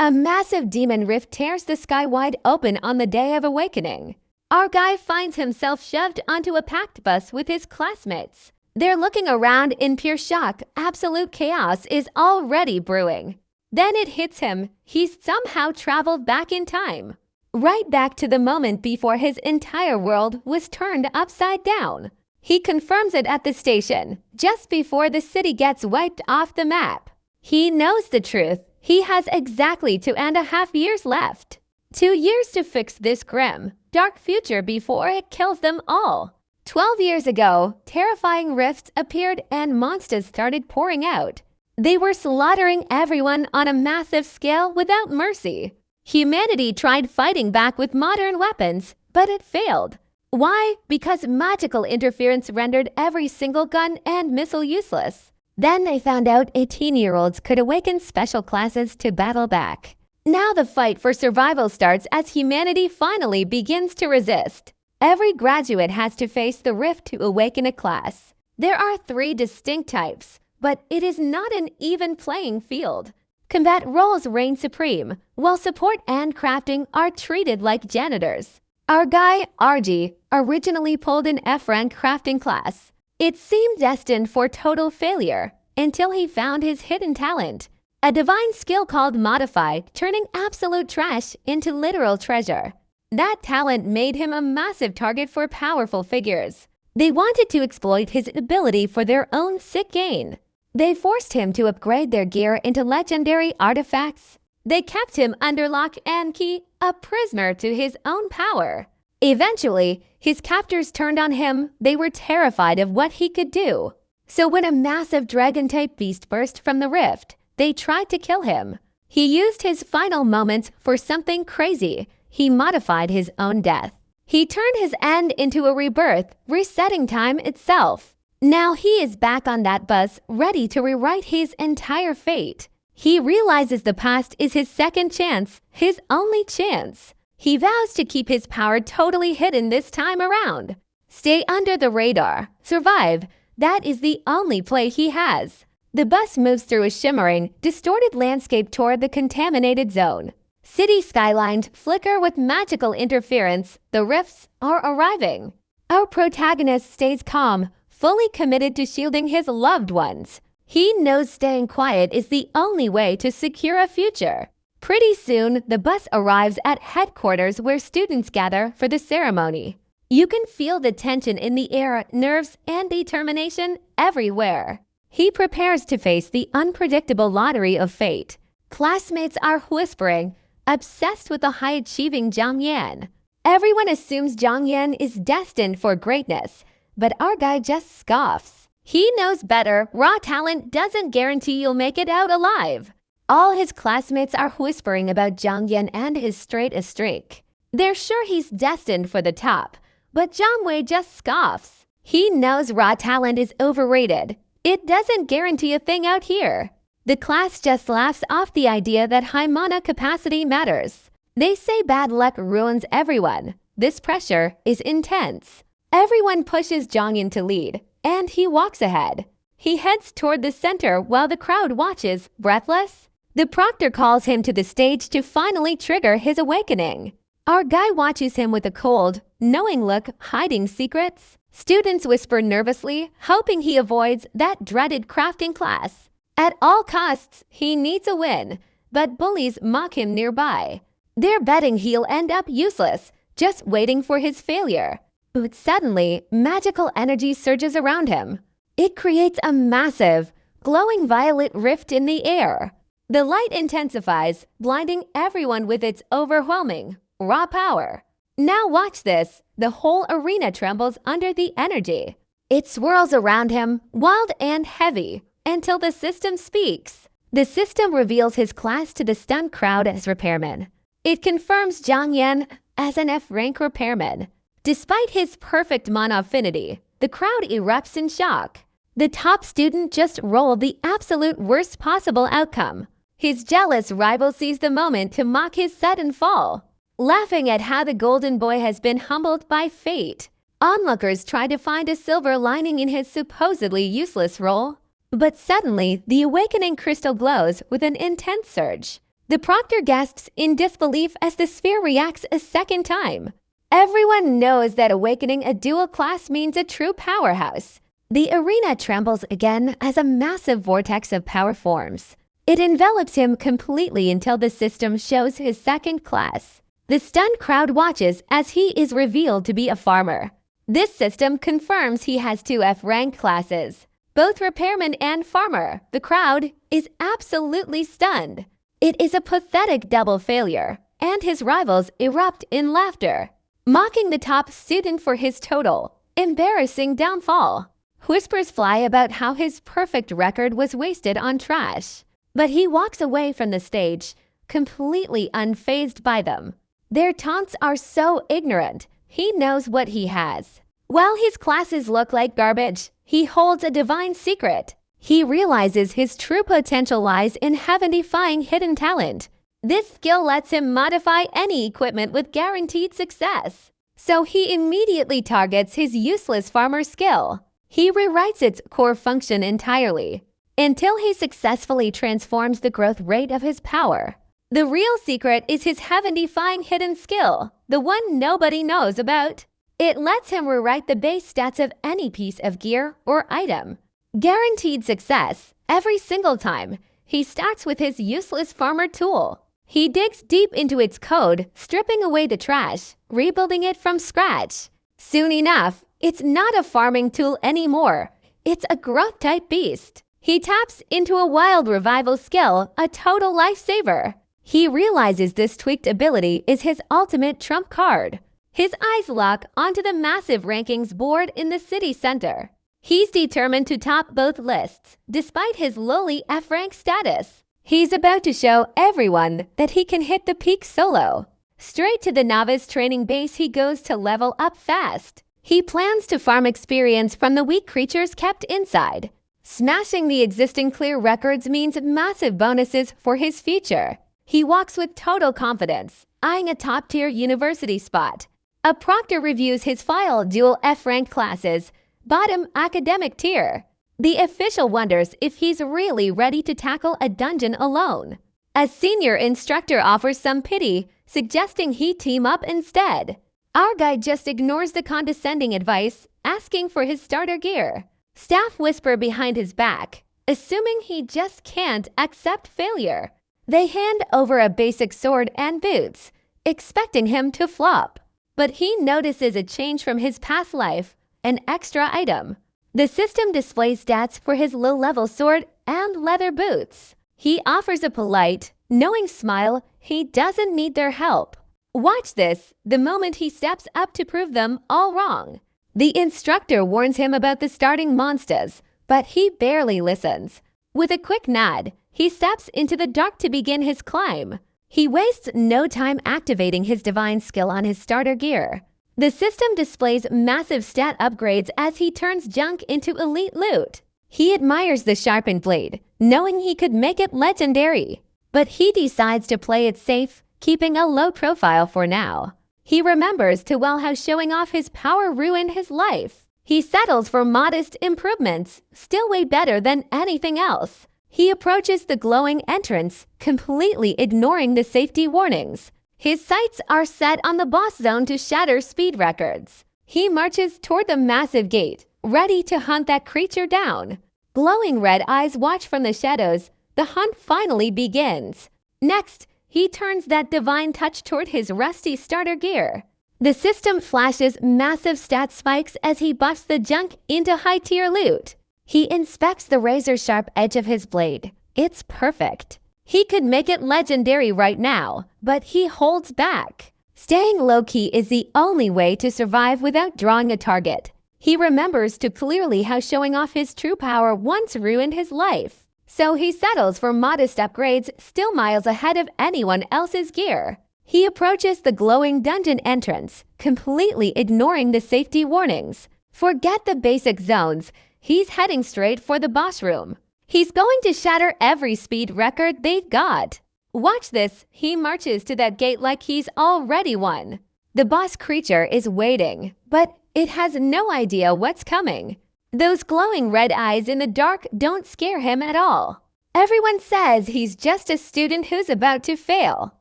A massive demon rift tears the sky wide open on the day of awakening. Our guy finds himself shoved onto a packed bus with his classmates. They're looking around in pure shock. Absolute chaos is already brewing. Then it hits him. He's somehow traveled back in time. Right back to the moment before his entire world was turned upside down. He confirms it at the station, just before the city gets wiped off the map. He knows the truth. He has exactly 2.5 years left. 2 years to fix this grim, dark future before it kills them all. 12 years ago, terrifying rifts appeared and monsters started pouring out. They were slaughtering everyone on a massive scale without mercy. Humanity tried fighting back with modern weapons, but it failed. Why? Because magical interference rendered every single gun and missile useless. Then they found out 18-year-olds could awaken special classes to battle back. Now the fight for survival starts as humanity finally begins to resist. Every graduate has to face the rift to awaken a class. There are 3 distinct types, but it is not an even playing field. Combat roles reign supreme, while support and crafting are treated like janitors. Our guy, RG, originally pulled an F-rank crafting class. It seemed destined for total failure until he found his hidden talent, a divine skill called Modify, turning absolute trash into literal treasure. That talent made him a massive target for powerful figures. They wanted to exploit his ability for their own sick gain. They forced him to upgrade their gear into legendary artifacts. They kept him under lock and key, a prisoner to his own power. Eventually, his captors turned on him. They were terrified of what he could do. So when a massive dragon-type beast burst from the rift, they tried to kill him. He used his final moments for something crazy. He modified his own death. He turned his end into a rebirth, resetting time itself. Now he is back on that bus, ready to rewrite his entire fate. He realizes the past is his second chance, his only chance. He vows to keep his power totally hidden this time around. Stay under the radar. Survive. That is the only play he has. The bus moves through a shimmering, distorted landscape toward the contaminated zone. City skylines flicker with magical interference. The rifts are arriving. Our protagonist stays calm, fully committed to shielding his loved ones. He knows staying quiet is the only way to secure a future. Pretty soon, the bus arrives at headquarters where students gather for the ceremony. You can feel the tension in the air, nerves, and determination everywhere. He prepares to face the unpredictable lottery of fate. Classmates are whispering, obsessed with the high-achieving Zhang Yan. Everyone assumes Zhang Yan is destined for greatness, but our guy just scoffs. He knows better. Raw talent doesn't guarantee you'll make it out alive. All his classmates are whispering about Zhang Yan and his straight a streak. They're sure he's destined for the top, but Zhang Wei just scoffs. He knows raw talent is overrated. It doesn't guarantee a thing out here. The class just laughs off the idea that high mana capacity matters. They say bad luck ruins everyone. This pressure is intense. Everyone pushes Zhang Yan to lead, and he walks ahead. He heads toward the center while the crowd watches, breathless. The proctor calls him to the stage to finally trigger his awakening. Our guy watches him with a cold, knowing look, hiding secrets. Students whisper nervously, hoping he avoids that dreaded crafting class. At all costs, he needs a win, but bullies mock him nearby. They're betting he'll end up useless, just waiting for his failure. But suddenly, magical energy surges around him. It creates a massive, glowing violet rift in the air. The light intensifies, blinding everyone with its overwhelming, raw power. Now watch this. The whole arena trembles under the energy. It swirls around him, wild and heavy, until the system speaks. The system reveals his class to the stunned crowd as Repairman. It confirms Zhang Yan as an F-rank Repairman. Despite his perfect mana affinity, the crowd erupts in shock. The top student just rolled the absolute worst possible outcome. His jealous rival sees the moment to mock his sudden fall, laughing at how the golden boy has been humbled by fate. Onlookers try to find a silver lining in his supposedly useless role. But suddenly, the awakening crystal glows with an intense surge. The proctor gasps in disbelief as the sphere reacts a second time. Everyone knows that awakening a dual class means a true powerhouse. The arena trembles again as a massive vortex of power forms. It envelops him completely until the system shows his second class. The stunned crowd watches as he is revealed to be a farmer. This system confirms he has two F-rank classes, both Repairman and Farmer. The crowd is absolutely stunned. It is a pathetic double failure, and his rivals erupt in laughter, mocking the top student for his total, embarrassing downfall. Whispers fly about how his perfect record was wasted on trash, but he walks away from the stage, completely unfazed by them. Their taunts are so ignorant. He knows what he has. While his classes look like garbage, he holds a divine secret. He realizes his true potential lies in heaven-defying hidden talent. This skill lets him modify any equipment with guaranteed success. So he immediately targets his useless farmer skill. He rewrites its core function entirely, until he successfully transforms the growth rate of his power. The real secret is his heaven-defying hidden skill, the one nobody knows about. It lets him rewrite the base stats of any piece of gear or item. Guaranteed success every single time. He starts with his useless farmer tool. He digs deep into its code, stripping away the trash, rebuilding it from scratch. Soon enough, it's not a farming tool anymore. It's a growth-type beast. He taps into a wild revival skill, a total lifesaver. He realizes this tweaked ability is his ultimate trump card. His eyes lock onto the massive rankings board in the city center. He's determined to top both lists, despite his lowly F-rank status. He's about to show everyone that he can hit the peak solo. Straight to the novice training base he goes to level up fast. He plans to farm experience from the weak creatures kept inside. Smashing the existing clear records means massive bonuses for his future. He walks with total confidence, eyeing a top-tier university spot. A proctor reviews his file dual F-rank classes, bottom academic tier. The official wonders if he's really ready to tackle a dungeon alone. A senior instructor offers some pity, suggesting he team up instead. Our guy just ignores the condescending advice, asking for his starter gear. Staff whisper behind his back, assuming he just can't accept failure. They hand over a basic sword and boots, expecting him to flop. But he notices a change from his past life, an extra item. The system displays stats for his low-level sword and leather boots. He offers a polite, knowing smile. He doesn't need their help. Watch this, the moment he steps up to prove them all wrong. The instructor warns him about the starting monsters, but he barely listens. With a quick nod, he steps into the dark to begin his climb. He wastes no time activating his divine skill on his starter gear. The system displays massive stat upgrades as he turns junk into elite loot. He admires the sharpened blade, knowing he could make it legendary. But he decides to play it safe, keeping a low profile for now. He remembers too well how showing off his power ruined his life. He settles for modest improvements, still way better than anything else. He approaches the glowing entrance, completely ignoring the safety warnings. His sights are set on the boss zone to shatter speed records. He marches toward the massive gate, ready to hunt that creature down. Glowing red eyes watch from the shadows. The hunt finally begins. Next, he turns that divine touch toward his rusty starter gear. The system flashes massive stat spikes as he buffs the junk into high-tier loot. He inspects the razor-sharp edge of his blade. It's perfect. He could make it legendary right now, but he holds back. Staying low-key is the only way to survive without drawing a target. He remembers too clearly how showing off his true power once ruined his life. So he settles for modest upgrades, still miles ahead of anyone else's gear. He approaches the glowing dungeon entrance, completely ignoring the safety warnings. Forget the basic zones. He's heading straight for the boss room. He's going to shatter every speed record they've got. Watch this. He marches to that gate like he's already won. The boss creature is waiting, but it has no idea what's coming. Those glowing red eyes in the dark don't scare him at all. Everyone says he's just a student who's about to fail.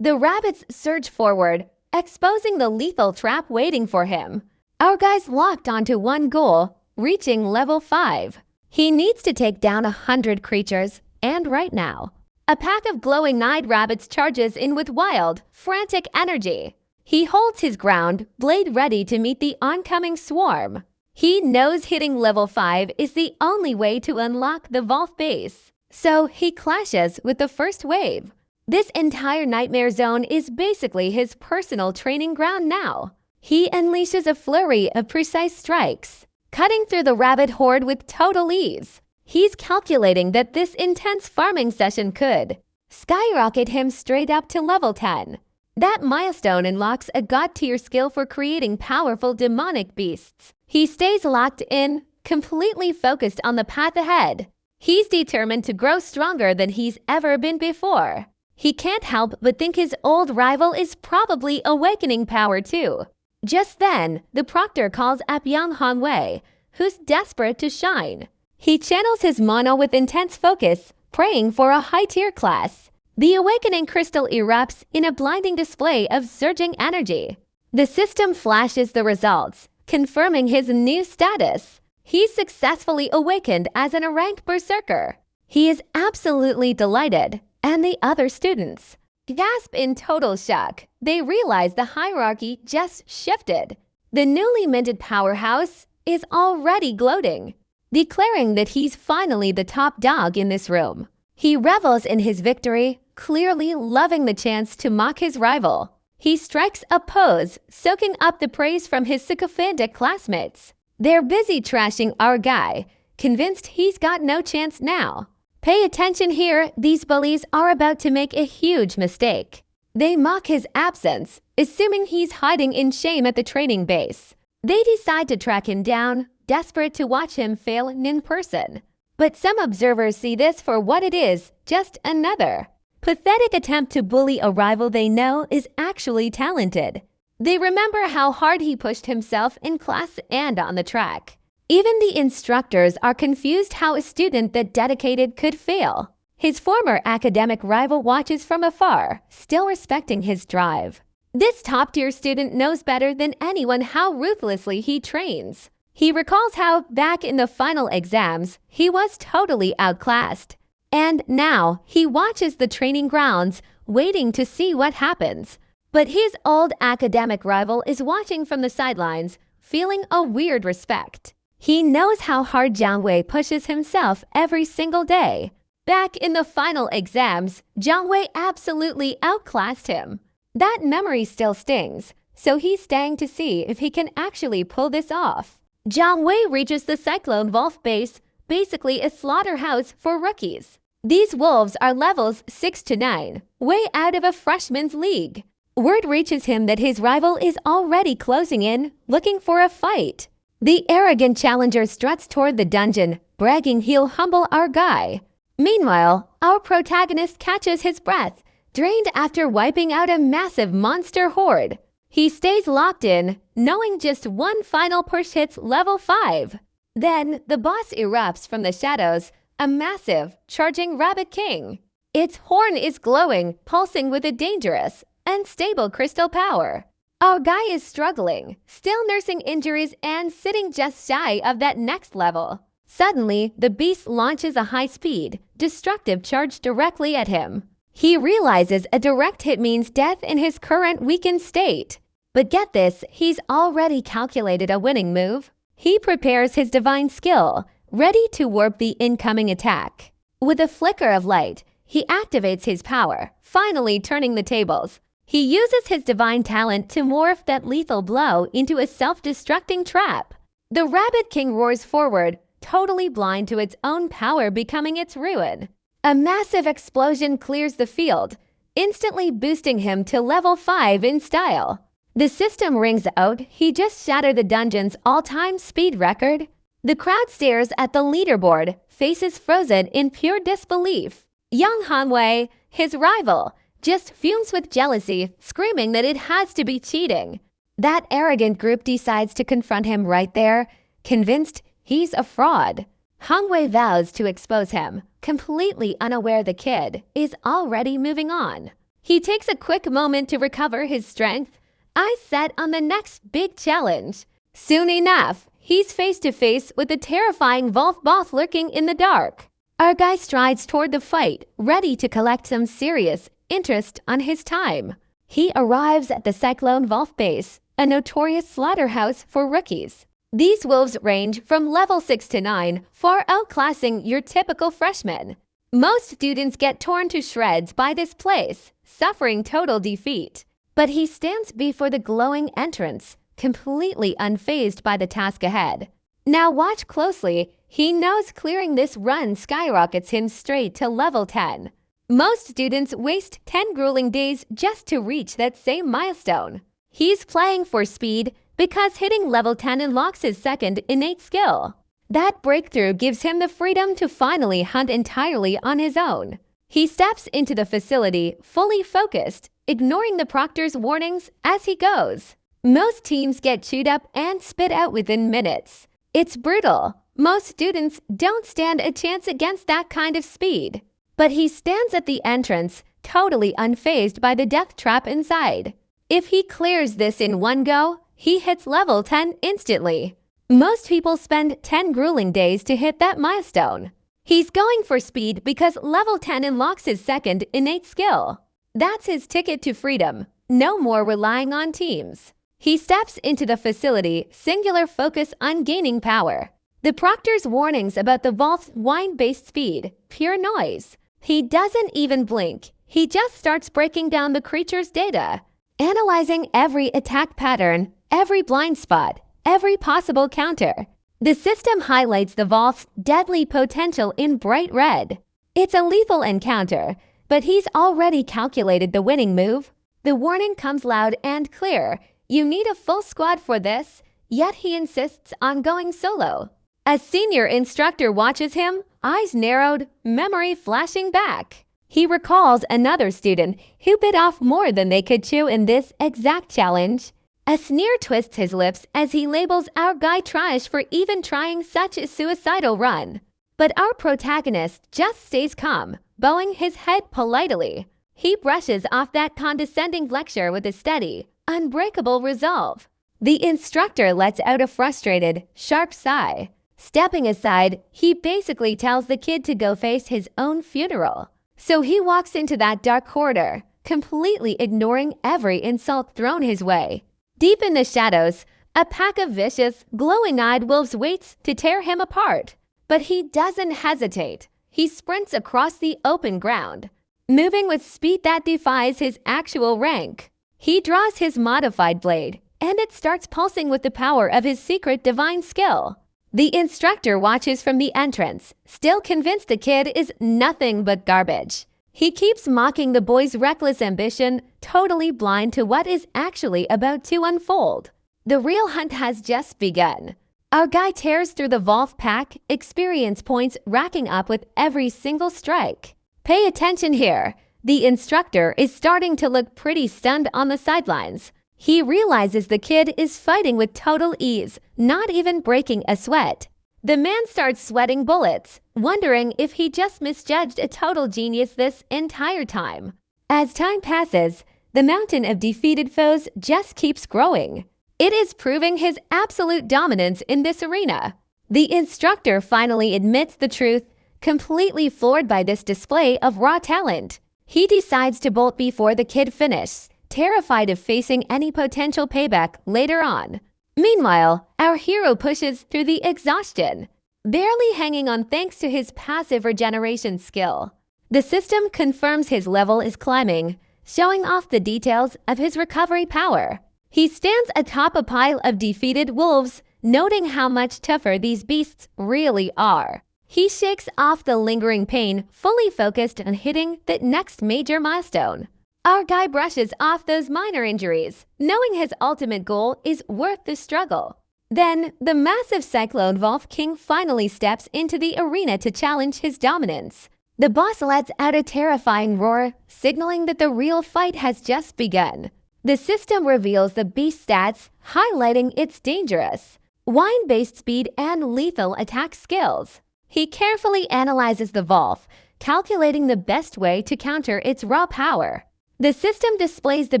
The rabbits surge forward, exposing the lethal trap waiting for him. Our guy's locked onto one goal, reaching level 5. He needs to take down 100 creatures, and right now. A pack of glowing-eyed rabbits charges in with wild, frantic energy. He holds his ground, blade ready to meet the oncoming swarm. He knows hitting level 5 is the only way to unlock the vault base, so he clashes with the first wave. This entire nightmare zone is basically his personal training ground now. He unleashes a flurry of precise strikes, cutting through the rabbit horde with total ease. He's calculating that this intense farming session could skyrocket him straight up to level 10. That milestone unlocks a god-tier skill for creating powerful demonic beasts. He stays locked in, completely focused on the path ahead. He's determined to grow stronger than he's ever been before. He can't help but think his old rival is probably awakening power too. Just then, the proctor calls up young Hanwei, who's desperate to shine. He channels his mana with intense focus, praying for a high-tier class. The awakening crystal erupts in a blinding display of surging energy. The system flashes the results, confirming his new status. He's successfully awakened as an rank berserker. He is absolutely delighted, and the other students gasp in total shock. They realize the hierarchy just shifted. The newly minted powerhouse is already gloating, declaring that he's finally the top dog in this room. He revels in his victory, clearly loving the chance to mock his rival. He strikes a pose, soaking up the praise from his sycophantic classmates. They're busy trashing our guy, convinced he's got no chance now. Pay attention here, these bullies are about to make a huge mistake. They mock his absence, assuming he's hiding in shame at the training base. They decide to track him down, desperate to watch him fail in person. But some observers see this for what it is, just another pathetic attempt to bully a rival they know is actually talented. They remember how hard he pushed himself in class and on the track. Even the instructors are confused how a student that dedicated could fail. His former academic rival watches from afar, still respecting his drive. This top-tier student knows better than anyone how ruthlessly he trains. He recalls how, back in the final exams, he was totally outclassed. And now, he watches the training grounds, waiting to see what happens. But his old academic rival is watching from the sidelines, feeling a weird respect. He knows how hard Jiang Wei pushes himself every single day. Back in the final exams, Jiang Wei absolutely outclassed him. That memory still stings, so he's staying to see if he can actually pull this off. Jiang Wei reaches the Cyclone Wolf base, basically a slaughterhouse for rookies. These wolves are levels 6 to 9, way out of a freshman's league. Word reaches him that his rival is already closing in, looking for a fight. The arrogant challenger struts toward the dungeon, bragging he'll humble our guy. Meanwhile, our protagonist catches his breath, drained after wiping out a massive monster horde. He stays locked in, knowing just one final push hits level 5. Then, the boss erupts from the shadows, a massive, charging rabbit king. Its horn is glowing, pulsing with a dangerous, unstable crystal power. Our guy is struggling, still nursing injuries and sitting just shy of that next level. Suddenly, the beast launches a high-speed, destructive charge directly at him. He realizes a direct hit means death in his current weakened state. But get this, he's already calculated a winning move. He prepares his divine skill, ready to warp the incoming attack. With a flicker of light, he activates his power, finally turning the tables. He uses his divine talent to morph that lethal blow into a self-destructing trap. The Rabbit King roars forward, totally blind to its own power becoming its ruin. A massive explosion clears the field, instantly boosting him to level 5 in style. The system rings out, he just shattered the dungeon's all-time speed record. The crowd stares at the leaderboard, faces frozen in pure disbelief. Young Hanwei, his rival, just fumes with jealousy, screaming that it has to be cheating. That arrogant group decides to confront him right there, convinced he's a fraud. Hongwei vows to expose him, completely unaware the kid is already moving on. He takes a quick moment to recover his strength, eyes set on the next big challenge. Soon enough, he's face to face with the terrifying Wolf Boss lurking in the dark. Our guy strides toward the fight, ready to collect some serious interest on his time. He arrives at the Cyclone Wolf base, a notorious slaughterhouse for rookies. These wolves range from level 6 to 9, far outclassing your typical freshman. Most students get torn to shreds by this place, suffering total defeat. But he stands before the glowing entrance, completely unfazed by the task ahead. Now watch closely, he knows clearing this run skyrockets him straight to level 10. Most students waste 10 grueling days just to reach that same milestone. He's playing for speed because hitting level 10 unlocks his second innate skill. That breakthrough gives him the freedom to finally hunt entirely on his own. He steps into the facility fully focused, ignoring the proctor's warnings as he goes. Most teams get chewed up and spit out within minutes. It's brutal. Most students don't stand a chance against that kind of speed. But he stands at the entrance, totally unfazed by the death trap inside. If he clears this in one go, he hits level 10 instantly. Most people spend 10 grueling days to hit that milestone. He's going for speed because level 10 unlocks his second innate skill. That's his ticket to freedom. No more relying on teams. He steps into the facility, singular focus on gaining power. The proctor's warnings about the Wolf's wine-based speed, pure noise. He doesn't even blink. He just starts breaking down the creature's data, analyzing every attack pattern, every blind spot, every possible counter. The system highlights the Wolf's deadly potential in bright red. It's a lethal encounter, but he's already calculated the winning move. The warning comes loud and clear. You need a full squad for this, yet he insists on going solo. A senior instructor watches him, eyes narrowed, memory flashing back. He recalls another student who bit off more than they could chew in this exact challenge. A sneer twists his lips as he labels our guy trash for even trying such a suicidal run. But our protagonist just stays calm, bowing his head politely. He brushes off that condescending lecture with a steady, unbreakable resolve. The instructor lets out a frustrated, sharp sigh. Stepping aside, he basically tells the kid to go face his own funeral. So he walks into that dark corridor, completely ignoring every insult thrown his way. Deep in the shadows, a pack of vicious, glowing-eyed wolves waits to tear him apart. But he doesn't hesitate. He sprints across the open ground, moving with speed that defies his actual rank. He draws his modified blade, and it starts pulsing with the power of his secret divine skill. The instructor watches from the entrance, still convinced the kid is nothing but garbage. He keeps mocking the boy's reckless ambition, totally blind to what is actually about to unfold. The real hunt has just begun. Our guy tears through the Wolf pack, experience points racking up with every single strike. Pay attention here. The instructor is starting to look pretty stunned on the sidelines. He realizes the kid is fighting with total ease, not even breaking a sweat. The man starts sweating bullets, wondering if he just misjudged a total genius this entire time. As time passes, the mountain of defeated foes just keeps growing. It is proving his absolute dominance in this arena. The instructor finally admits the truth, completely floored by this display of raw talent. He decides to bolt before the kid finishes, terrified of facing any potential payback later on. Meanwhile, our hero pushes through the exhaustion, barely hanging on thanks to his passive regeneration skill. The system confirms his level is climbing, showing off the details of his recovery power. He stands atop a pile of defeated wolves, noting how much tougher these beasts really are. He shakes off the lingering pain, fully focused on hitting the next major milestone. Our guy brushes off those minor injuries, knowing his ultimate goal is worth the struggle. Then, the massive Cyclone Wolf King finally steps into the arena to challenge his dominance. The boss lets out a terrifying roar, signaling that the real fight has just begun. The system reveals the beast stats, highlighting its dangerous, wine-based speed and lethal attack skills. He carefully analyzes the valve, calculating the best way to counter its raw power. The system displays the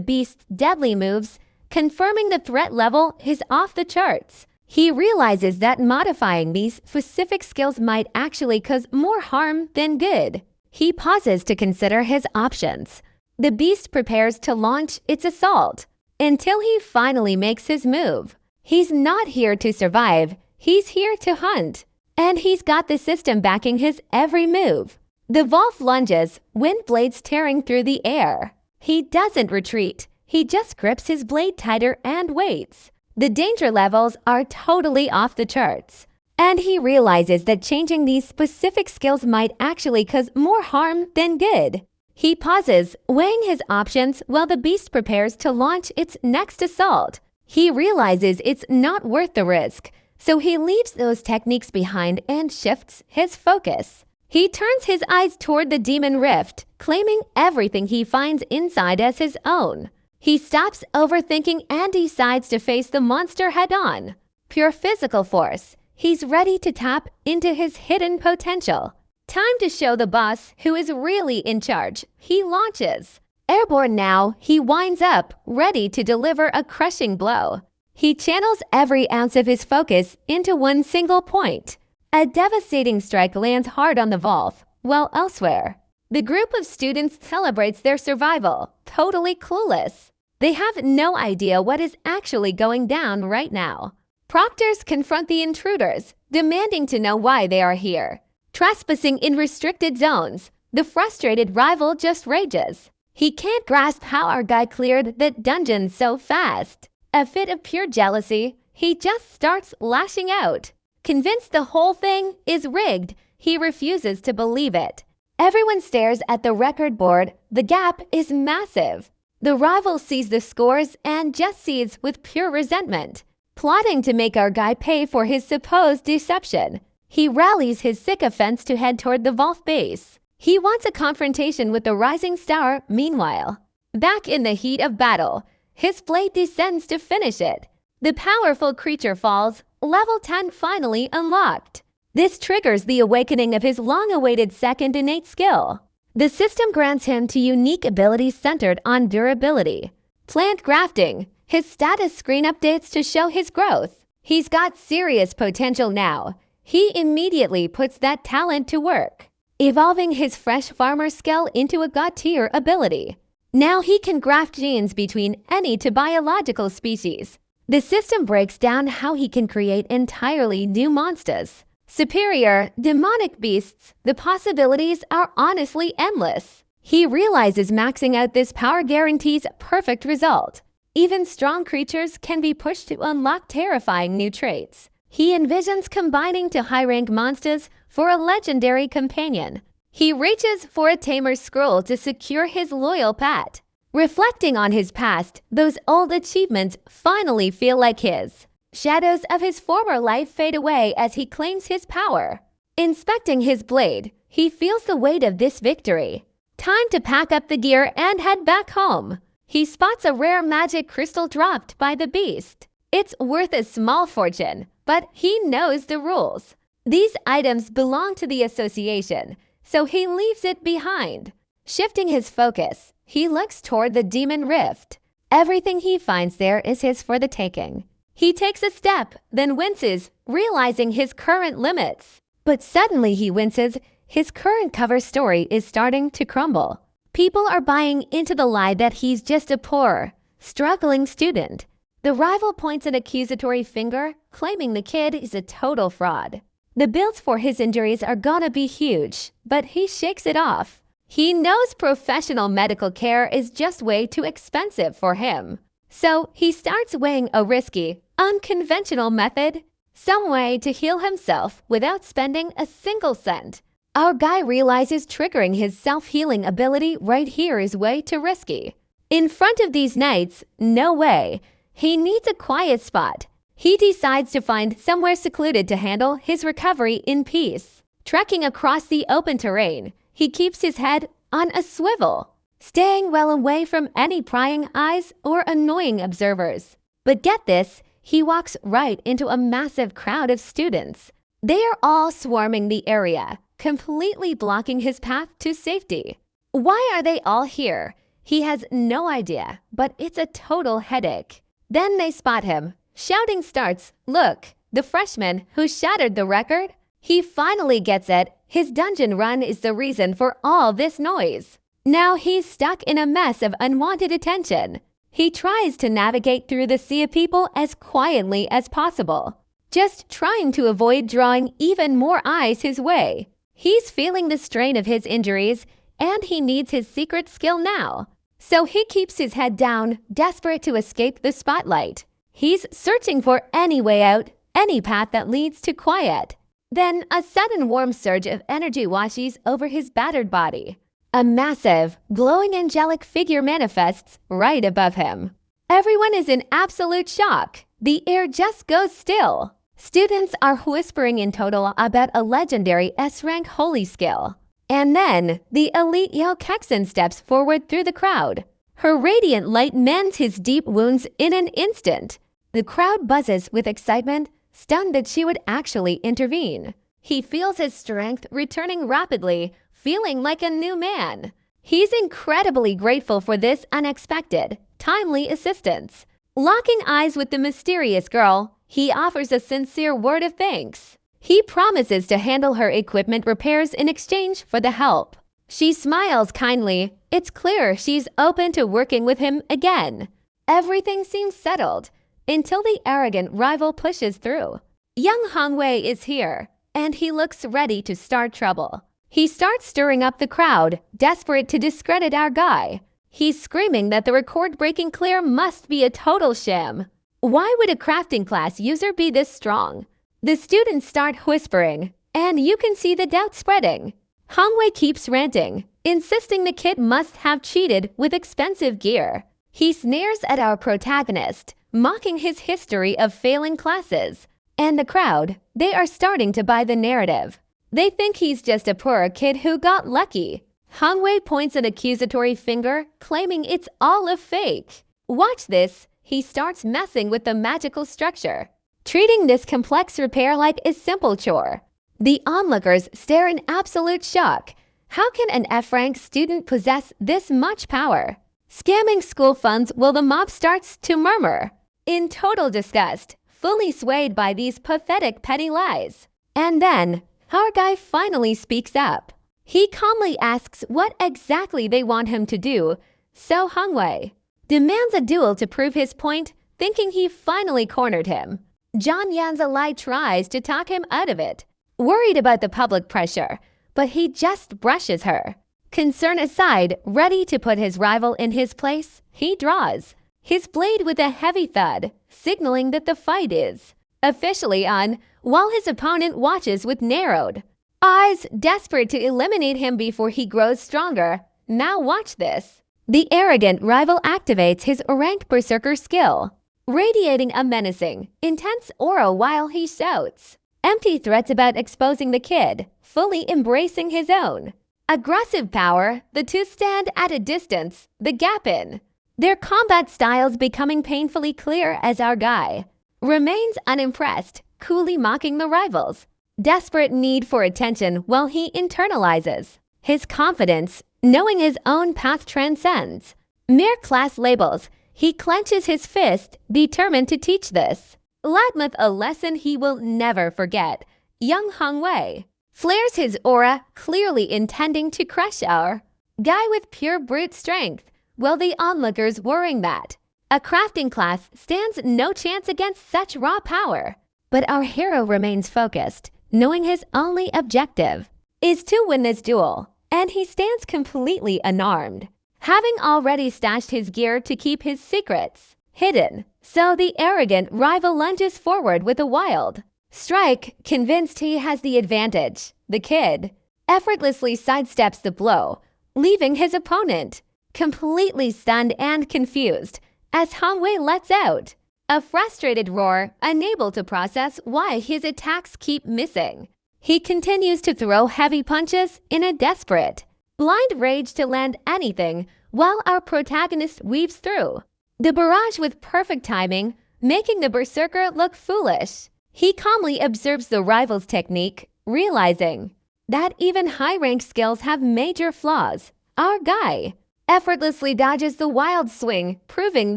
beast's deadly moves, confirming the threat level is off the charts. He realizes that modifying these specific skills might actually cause more harm than good. He pauses to consider his options. The beast prepares to launch its assault until he finally makes his move. He's not here to survive, he's here to hunt. And he's got the system backing his every move. The valve lunges, wind blades tearing through the air. He doesn't retreat. He just grips his blade tighter and waits. The danger levels are totally off the charts. And he realizes that changing these specific skills might actually cause more harm than good. He pauses, weighing his options while the beast prepares to launch its next assault. He realizes it's not worth the risk, so he leaves those techniques behind and shifts his focus. He turns his eyes toward the demon rift, claiming everything he finds inside as his own. He stops overthinking and decides to face the monster head-on. Pure physical force. He's ready to tap into his hidden potential. Time to show the boss who is really in charge. He launches. Airborne now, he winds up, ready to deliver a crushing blow. He channels every ounce of his focus into one single point. A devastating strike lands hard on the valve, while elsewhere, the group of students celebrates their survival, totally clueless. They have no idea what is actually going down right now. Proctors confront the intruders, demanding to know why they are here. Trespassing in restricted zones, the frustrated rival just rages. He can't grasp how our guy cleared the dungeon so fast. A fit of pure jealousy, he just starts lashing out. Convinced the whole thing is rigged, he refuses to believe it. Everyone stares at the record board. The gap is massive. The rival sees the scores and just seethes with pure resentment, plotting to make our guy pay for his supposed deception. He rallies his sycophants to head toward the vault base. He wants a confrontation with the rising star. Meanwhile, back in the heat of battle, his blade descends to finish it. The powerful creature falls, level 10 finally unlocked. This triggers the awakening of his long-awaited second innate skill. The system grants him two unique abilities centered on durability. Plant grafting. His status screen updates to show his growth. He's got serious potential now. He immediately puts that talent to work, evolving his fresh farmer skill into a god-tier ability. Now he can graft genes between any two biological species. The system breaks down how he can create entirely new monsters. Superior, demonic beasts, the possibilities are honestly endless. He realizes maxing out this power guarantees perfect result. Even strong creatures can be pushed to unlock terrifying new traits. He envisions combining to high-rank monsters for a legendary companion. He reaches for a tamer's scroll to secure his loyal pet. Reflecting on his past, those old achievements finally feel like his. Shadows of his former life fade away as he claims his power. Inspecting his blade, he feels the weight of this victory. Time to pack up the gear and head back home. He spots a rare magic crystal dropped by the beast. It's worth a small fortune, but he knows the rules. These items belong to the association, so he leaves it behind. Shifting his focus, he looks toward the demon rift. Everything he finds there is his for the taking. He takes a step, then winces, realizing his current limits. But suddenly he winces. His current cover story is starting to crumble. People are buying into the lie that he's just a poor, struggling student. The rival points an accusatory finger, claiming the kid is a total fraud. The bills for his injuries are gonna be huge, but he shakes it off. He knows professional medical care is just way too expensive for him. So he starts weighing a risky, unconventional method, some way to heal himself without spending a single cent. Our guy realizes triggering his self-healing ability right here is way too risky. In front of these knights, no way. He needs a quiet spot. He decides to find somewhere secluded to handle his recovery in peace. Trekking across the open terrain, he keeps his head on a swivel, staying well away from any prying eyes or annoying observers. But get this, he walks right into a massive crowd of students. They are all swarming the area, completely blocking his path to safety. Why are they all here? He has no idea, but it's a total headache. Then they spot him. Shouting starts, "Look, the freshman who shattered the record?" He finally gets it. His dungeon run is the reason for all this noise. Now he's stuck in a mess of unwanted attention. He tries to navigate through the sea of people as quietly as possible, just trying to avoid drawing even more eyes his way. He's feeling the strain of his injuries, and he needs his secret skill now. So he keeps his head down, desperate to escape the spotlight. He's searching for any way out, any path that leads to quiet. Then a sudden warm surge of energy washes over his battered body. A massive, glowing angelic figure manifests right above him. Everyone is in absolute shock. The air just goes still. Students are whispering in total about a legendary S-rank holy skill. And then, the elite Yo Kexen steps forward through the crowd. Her radiant light mends his deep wounds in an instant. The crowd buzzes with excitement, stunned that she would actually intervene. He feels his strength returning rapidly, feeling like a new man. He's incredibly grateful for this unexpected, timely assistance. Locking eyes with the mysterious girl, he offers a sincere word of thanks. He promises to handle her equipment repairs in exchange for the help. She smiles kindly. It's clear she's open to working with him again. Everything seems settled until the arrogant rival pushes through. Young Hongwei is here, and he looks ready to start trouble. He starts stirring up the crowd, desperate to discredit our guy. He's screaming that the record-breaking clear must be a total sham. Why would a crafting class user be this strong? The students start whispering, and you can see the doubt spreading. Hongwei keeps ranting, insisting the kid must have cheated with expensive gear. He sneers at our protagonist, mocking his history of failing classes. And the crowd, they are starting to buy the narrative. They think he's just a poor kid who got lucky. Hongwei points an accusatory finger, claiming it's all a fake. Watch this, he starts messing with the magical structure, treating this complex repair like a simple chore. The onlookers stare in absolute shock. How can an F-rank student possess this much power? Scamming school funds while the mob starts to murmur, in total disgust, fully swayed by these pathetic petty lies. And then, our guy finally speaks up. He calmly asks what exactly they want him to do, so Hongwei demands a duel to prove his point, thinking he finally cornered him. John Yanzalai tries to talk him out of it, worried about the public pressure, but he just brushes her. Concern aside, ready to put his rival in his place, he draws his blade with a heavy thud, signaling that the fight is officially on, while his opponent watches with narrowed eyes, desperate to eliminate him before he grows stronger. Now watch this. The arrogant rival activates his ranked berserker skill, radiating a menacing, intense aura while he shouts empty threats about exposing the kid, fully embracing his own aggressive power. The two stand at a distance, the gap in their combat styles becoming painfully clear as our guy remains unimpressed, coolly mocking the rivals' desperate need for attention while he internalizes his confidence, knowing his own path transcends mere class labels. He clenches his fist, determined to teach this Latmuth a lesson he will never forget. Young Hongwei flares his aura, clearly intending to crush our guy with pure brute strength, while the onlookers worrying that a crafting class stands no chance against such raw power. But our hero remains focused, knowing his only objective is to win this duel, and he stands completely unarmed, having already stashed his gear to keep his secrets hidden. So the arrogant rival lunges forward with a wild strike, convinced he has the advantage. The kid effortlessly sidesteps the blow, leaving his opponent completely stunned and confused as Hongwei lets out a frustrated roar, unable to process why his attacks keep missing. He continues to throw heavy punches in a desperate, blind rage to land anything while our protagonist weaves through the barrage with perfect timing, making the berserker look foolish. He calmly observes the rival's technique, realizing that even high-ranked skills have major flaws. Our guy effortlessly dodges the wild swing, proving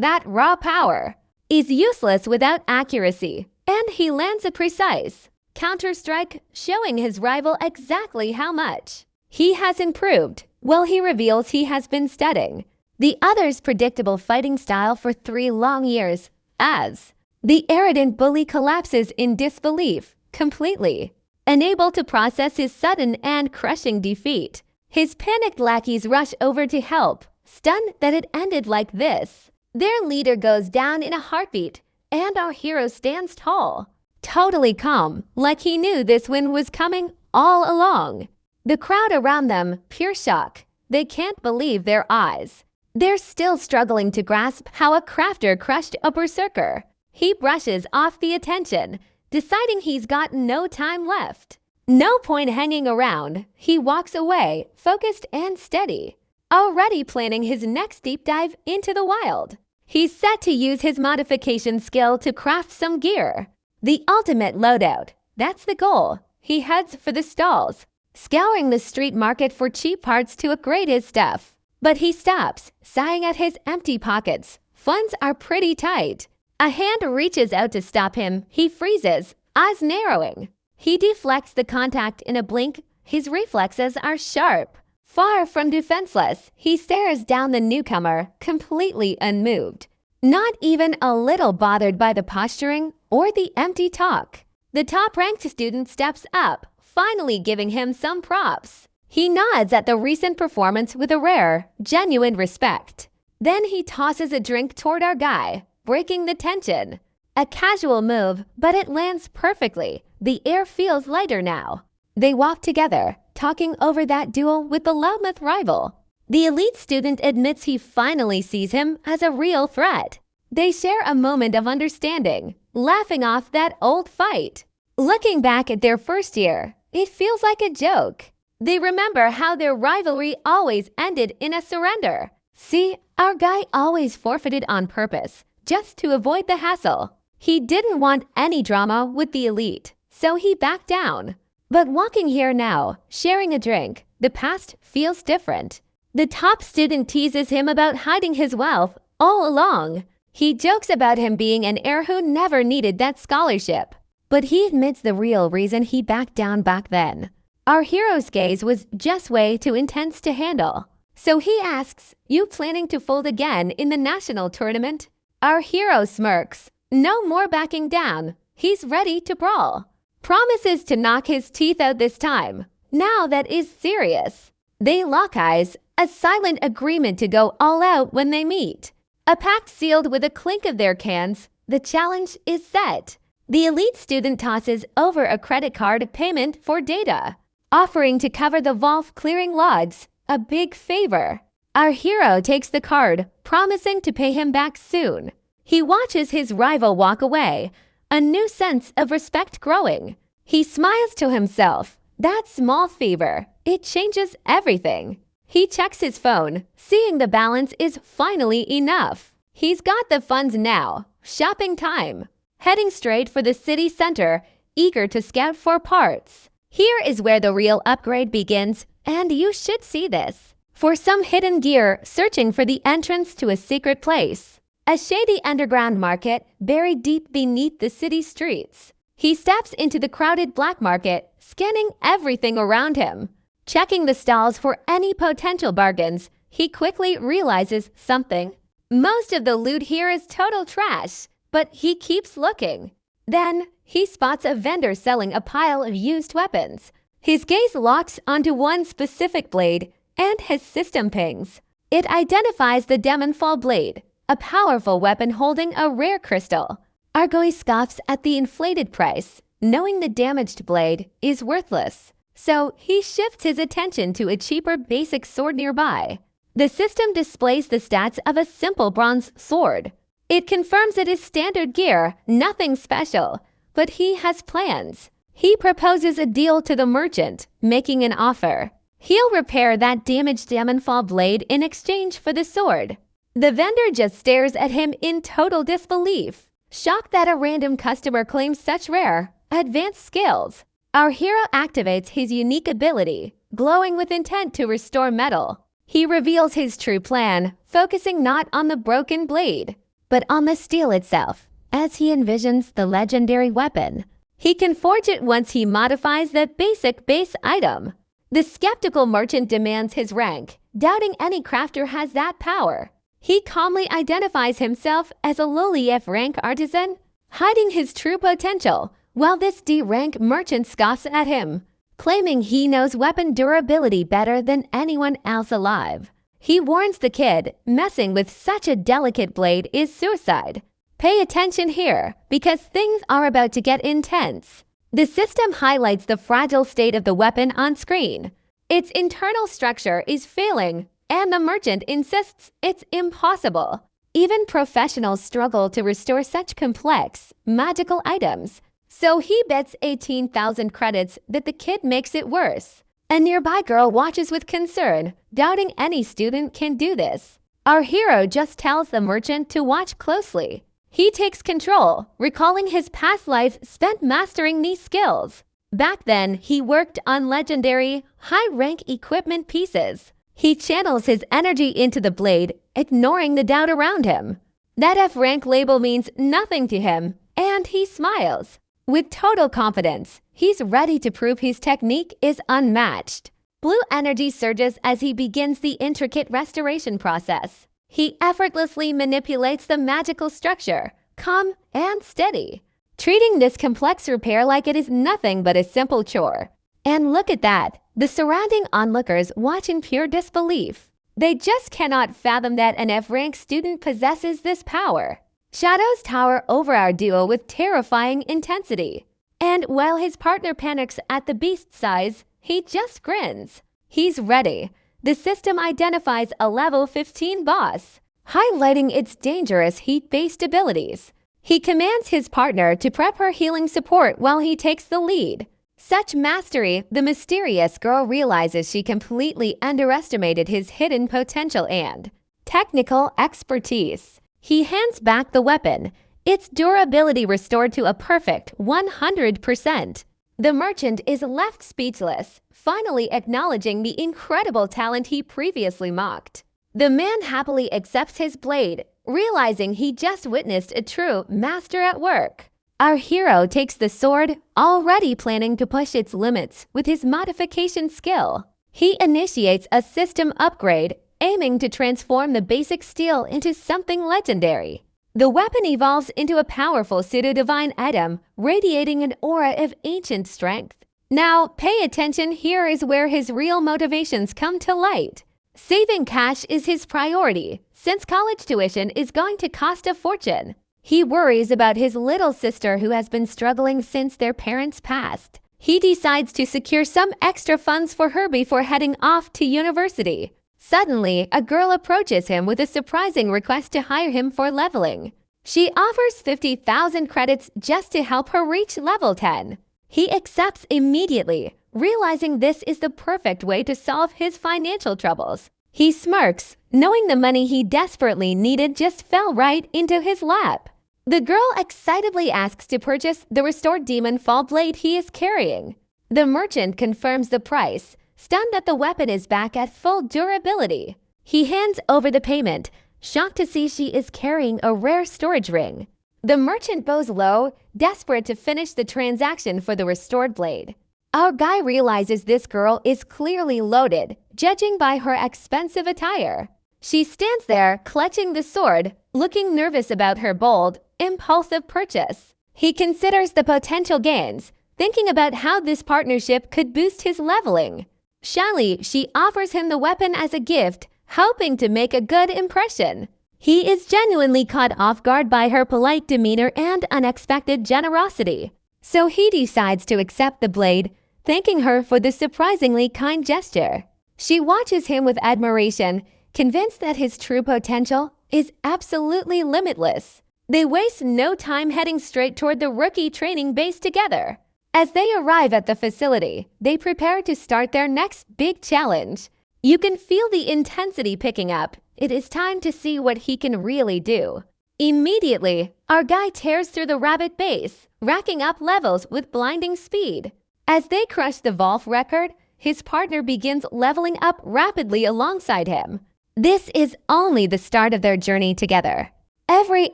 that raw power is useless without accuracy, and he lands a precise counter-strike, showing his rival exactly how much he has improved. While he reveals he has been studying the other's predictable fighting style for 3 long years, as the arrogant bully collapses in disbelief, completely unable to process his sudden and crushing defeat. His panicked lackeys rush over to help, stunned that it ended like this. Their leader goes down in a heartbeat, and our hero stands tall, totally calm, like he knew this win was coming all along. The crowd around them, pure shock. They can't believe their eyes. They're still struggling to grasp how a crafter crushed a berserker. He brushes off the attention, deciding he's got no time left. No point hanging around. He walks away, focused and steady, already planning his next deep dive into the wild. He's set to use his modification skill to craft some gear. The ultimate loadout. That's the goal. He heads for the stalls, scouring the street market for cheap parts to upgrade his stuff. But he stops, sighing at his empty pockets. Funds are pretty tight. A hand reaches out to stop him. He freezes, eyes narrowing. He deflects the contact in a blink. His reflexes are sharp. Far from defenseless, he stares down the newcomer, completely unmoved. Not even a little bothered by the posturing or the empty talk. The top-ranked student steps up, finally giving him some props. He nods at the recent performance with a rare, genuine respect. Then he tosses a drink toward our guy, breaking the tension. A casual move, but it lands perfectly. The air feels lighter now. They walk together, talking over that duel with the loudmouth rival. The elite student admits he finally sees him as a real threat. They share a moment of understanding, laughing off that old fight. Looking back at their first year, it feels like a joke. They remember how their rivalry always ended in a surrender. See, our guy always forfeited on purpose, just to avoid the hassle. He didn't want any drama with the elite, so he backed down. But walking here now, sharing a drink, the past feels different. The top student teases him about hiding his wealth all along. He jokes about him being an heir who never needed that scholarship. But he admits the real reason he backed down back then. Our hero's gaze was just way too intense to handle. So he asks, "You planning to fold again in the national tournament?" Our hero smirks. No more backing down. He's ready to brawl. Promises to knock his teeth out this time. Now that is serious. They lock eyes, a silent agreement to go all out when they meet. A pact sealed with a clink of their cans. The challenge is set. The elite student tosses over a credit card payment for data, offering to cover the Volf clearing logs, a big favor. Our hero takes the card, promising to pay him back soon. He watches his rival walk away, a new sense of respect growing. He smiles to himself. That small favor, it changes everything. He checks his phone, seeing the balance is finally enough. He's got the funds now. Shopping time. Heading straight for the city center, eager to scout for parts. Here is where the real upgrade begins, and you should see this. For some hidden gear, searching for the entrance to a secret place. A shady underground market buried deep beneath the city streets. He steps into the crowded black market, scanning everything around him. Checking the stalls for any potential bargains, he quickly realizes something. Most of the loot here is total trash, but he keeps looking. Then, he spots a vendor selling a pile of used weapons. His gaze locks onto one specific blade, and his system pings. It identifies the Demonfall blade, a powerful weapon holding a rare crystal. Argoi scoffs at the inflated price, knowing the damaged blade is worthless. So he shifts his attention to a cheaper basic sword nearby. The system displays the stats of a simple bronze sword. It confirms it is standard gear, nothing special, but he has plans. He proposes a deal to the merchant, making an offer. He'll repair that damaged Demonfall blade in exchange for the sword. The vendor just stares at him in total disbelief. Shocked that a random customer claims such rare, advanced skills, our hero activates his unique ability, glowing with intent to restore metal. He reveals his true plan, focusing not on the broken blade, but on the steel itself, as he envisions the legendary weapon. He can forge it once he modifies the basic base item. The skeptical merchant demands his rank, doubting any crafter has that power. He calmly identifies himself as a lowly F-rank artisan, hiding his true potential, while this D-rank merchant scoffs at him, claiming he knows weapon durability better than anyone else alive. He warns the kid, messing with such a delicate blade is suicide. Pay attention here, because things are about to get intense. The system highlights the fragile state of the weapon on screen. Its internal structure is failing, and the merchant insists it's impossible. Even professionals struggle to restore such complex, magical items. So he bets 18,000 credits that the kid makes it worse. A nearby girl watches with concern, doubting any student can do this. Our hero just tells the merchant to watch closely. He takes control, recalling his past life spent mastering these skills. Back then, he worked on legendary, high-rank equipment pieces. He channels his energy into the blade, ignoring the doubt around him. That F-rank label means nothing to him, and he smiles. With total confidence, he's ready to prove his technique is unmatched. Blue energy surges as he begins the intricate restoration process. He effortlessly manipulates the magical structure, calm and steady, treating this complex repair like it is nothing but a simple chore. And look at that, the surrounding onlookers watch in pure disbelief. They just cannot fathom that an F-rank student possesses this power. Shadows tower over our duo with terrifying intensity. And while his partner panics at the beast's size, he just grins. He's ready. The system identifies a level 15 boss, highlighting its dangerous heat-based abilities. He commands his partner to prep her healing support while he takes the lead. Such mastery, the mysterious girl realizes she completely underestimated his hidden potential and technical expertise. He hands back the weapon, its durability restored to a perfect 100%. The merchant is left speechless, finally acknowledging the incredible talent he previously mocked. The man happily accepts his blade, realizing he just witnessed a true master at work. Our hero takes the sword, already planning to push its limits with his modification skill. He initiates a system upgrade, aiming to transform the basic steel into something legendary. The weapon evolves into a powerful pseudo-divine item, radiating an aura of ancient strength. Now, pay attention, here is where his real motivations come to light. Saving cash is his priority, since college tuition is going to cost a fortune. He worries about his little sister who has been struggling since their parents passed. He decides to secure some extra funds for her before heading off to university. Suddenly, a girl approaches him with a surprising request to hire him for leveling. She offers 50,000 credits just to help her reach level 10. He accepts immediately, realizing this is the perfect way to solve his financial troubles. He smirks, knowing the money he desperately needed just fell right into his lap. The girl excitedly asks to purchase the restored demon fall blade he is carrying. The merchant confirms the price, stunned that the weapon is back at full durability. He hands over the payment, shocked to see she is carrying a rare storage ring. The merchant bows low, desperate to finish the transaction for the restored blade. Our guy realizes this girl is clearly loaded, judging by her expensive attire. She stands there, clutching the sword, looking nervous about her bold, impulsive purchase. He considers the potential gains, thinking about how this partnership could boost his leveling. Shyly, she offers him the weapon as a gift, hoping to make a good impression. He is genuinely caught off guard by her polite demeanor and unexpected generosity. So he decides to accept the blade, thanking her for the surprisingly kind gesture. She watches him with admiration, convinced that his true potential is absolutely limitless. They waste no time heading straight toward the rookie training base together. As they arrive at the facility, they prepare to start their next big challenge. You can feel the intensity picking up. It is time to see what he can really do. Immediately, our guy tears through the rabbit base, racking up levels with blinding speed. As they crush the Volf record, his partner begins leveling up rapidly alongside him. This is only the start of their journey together. Every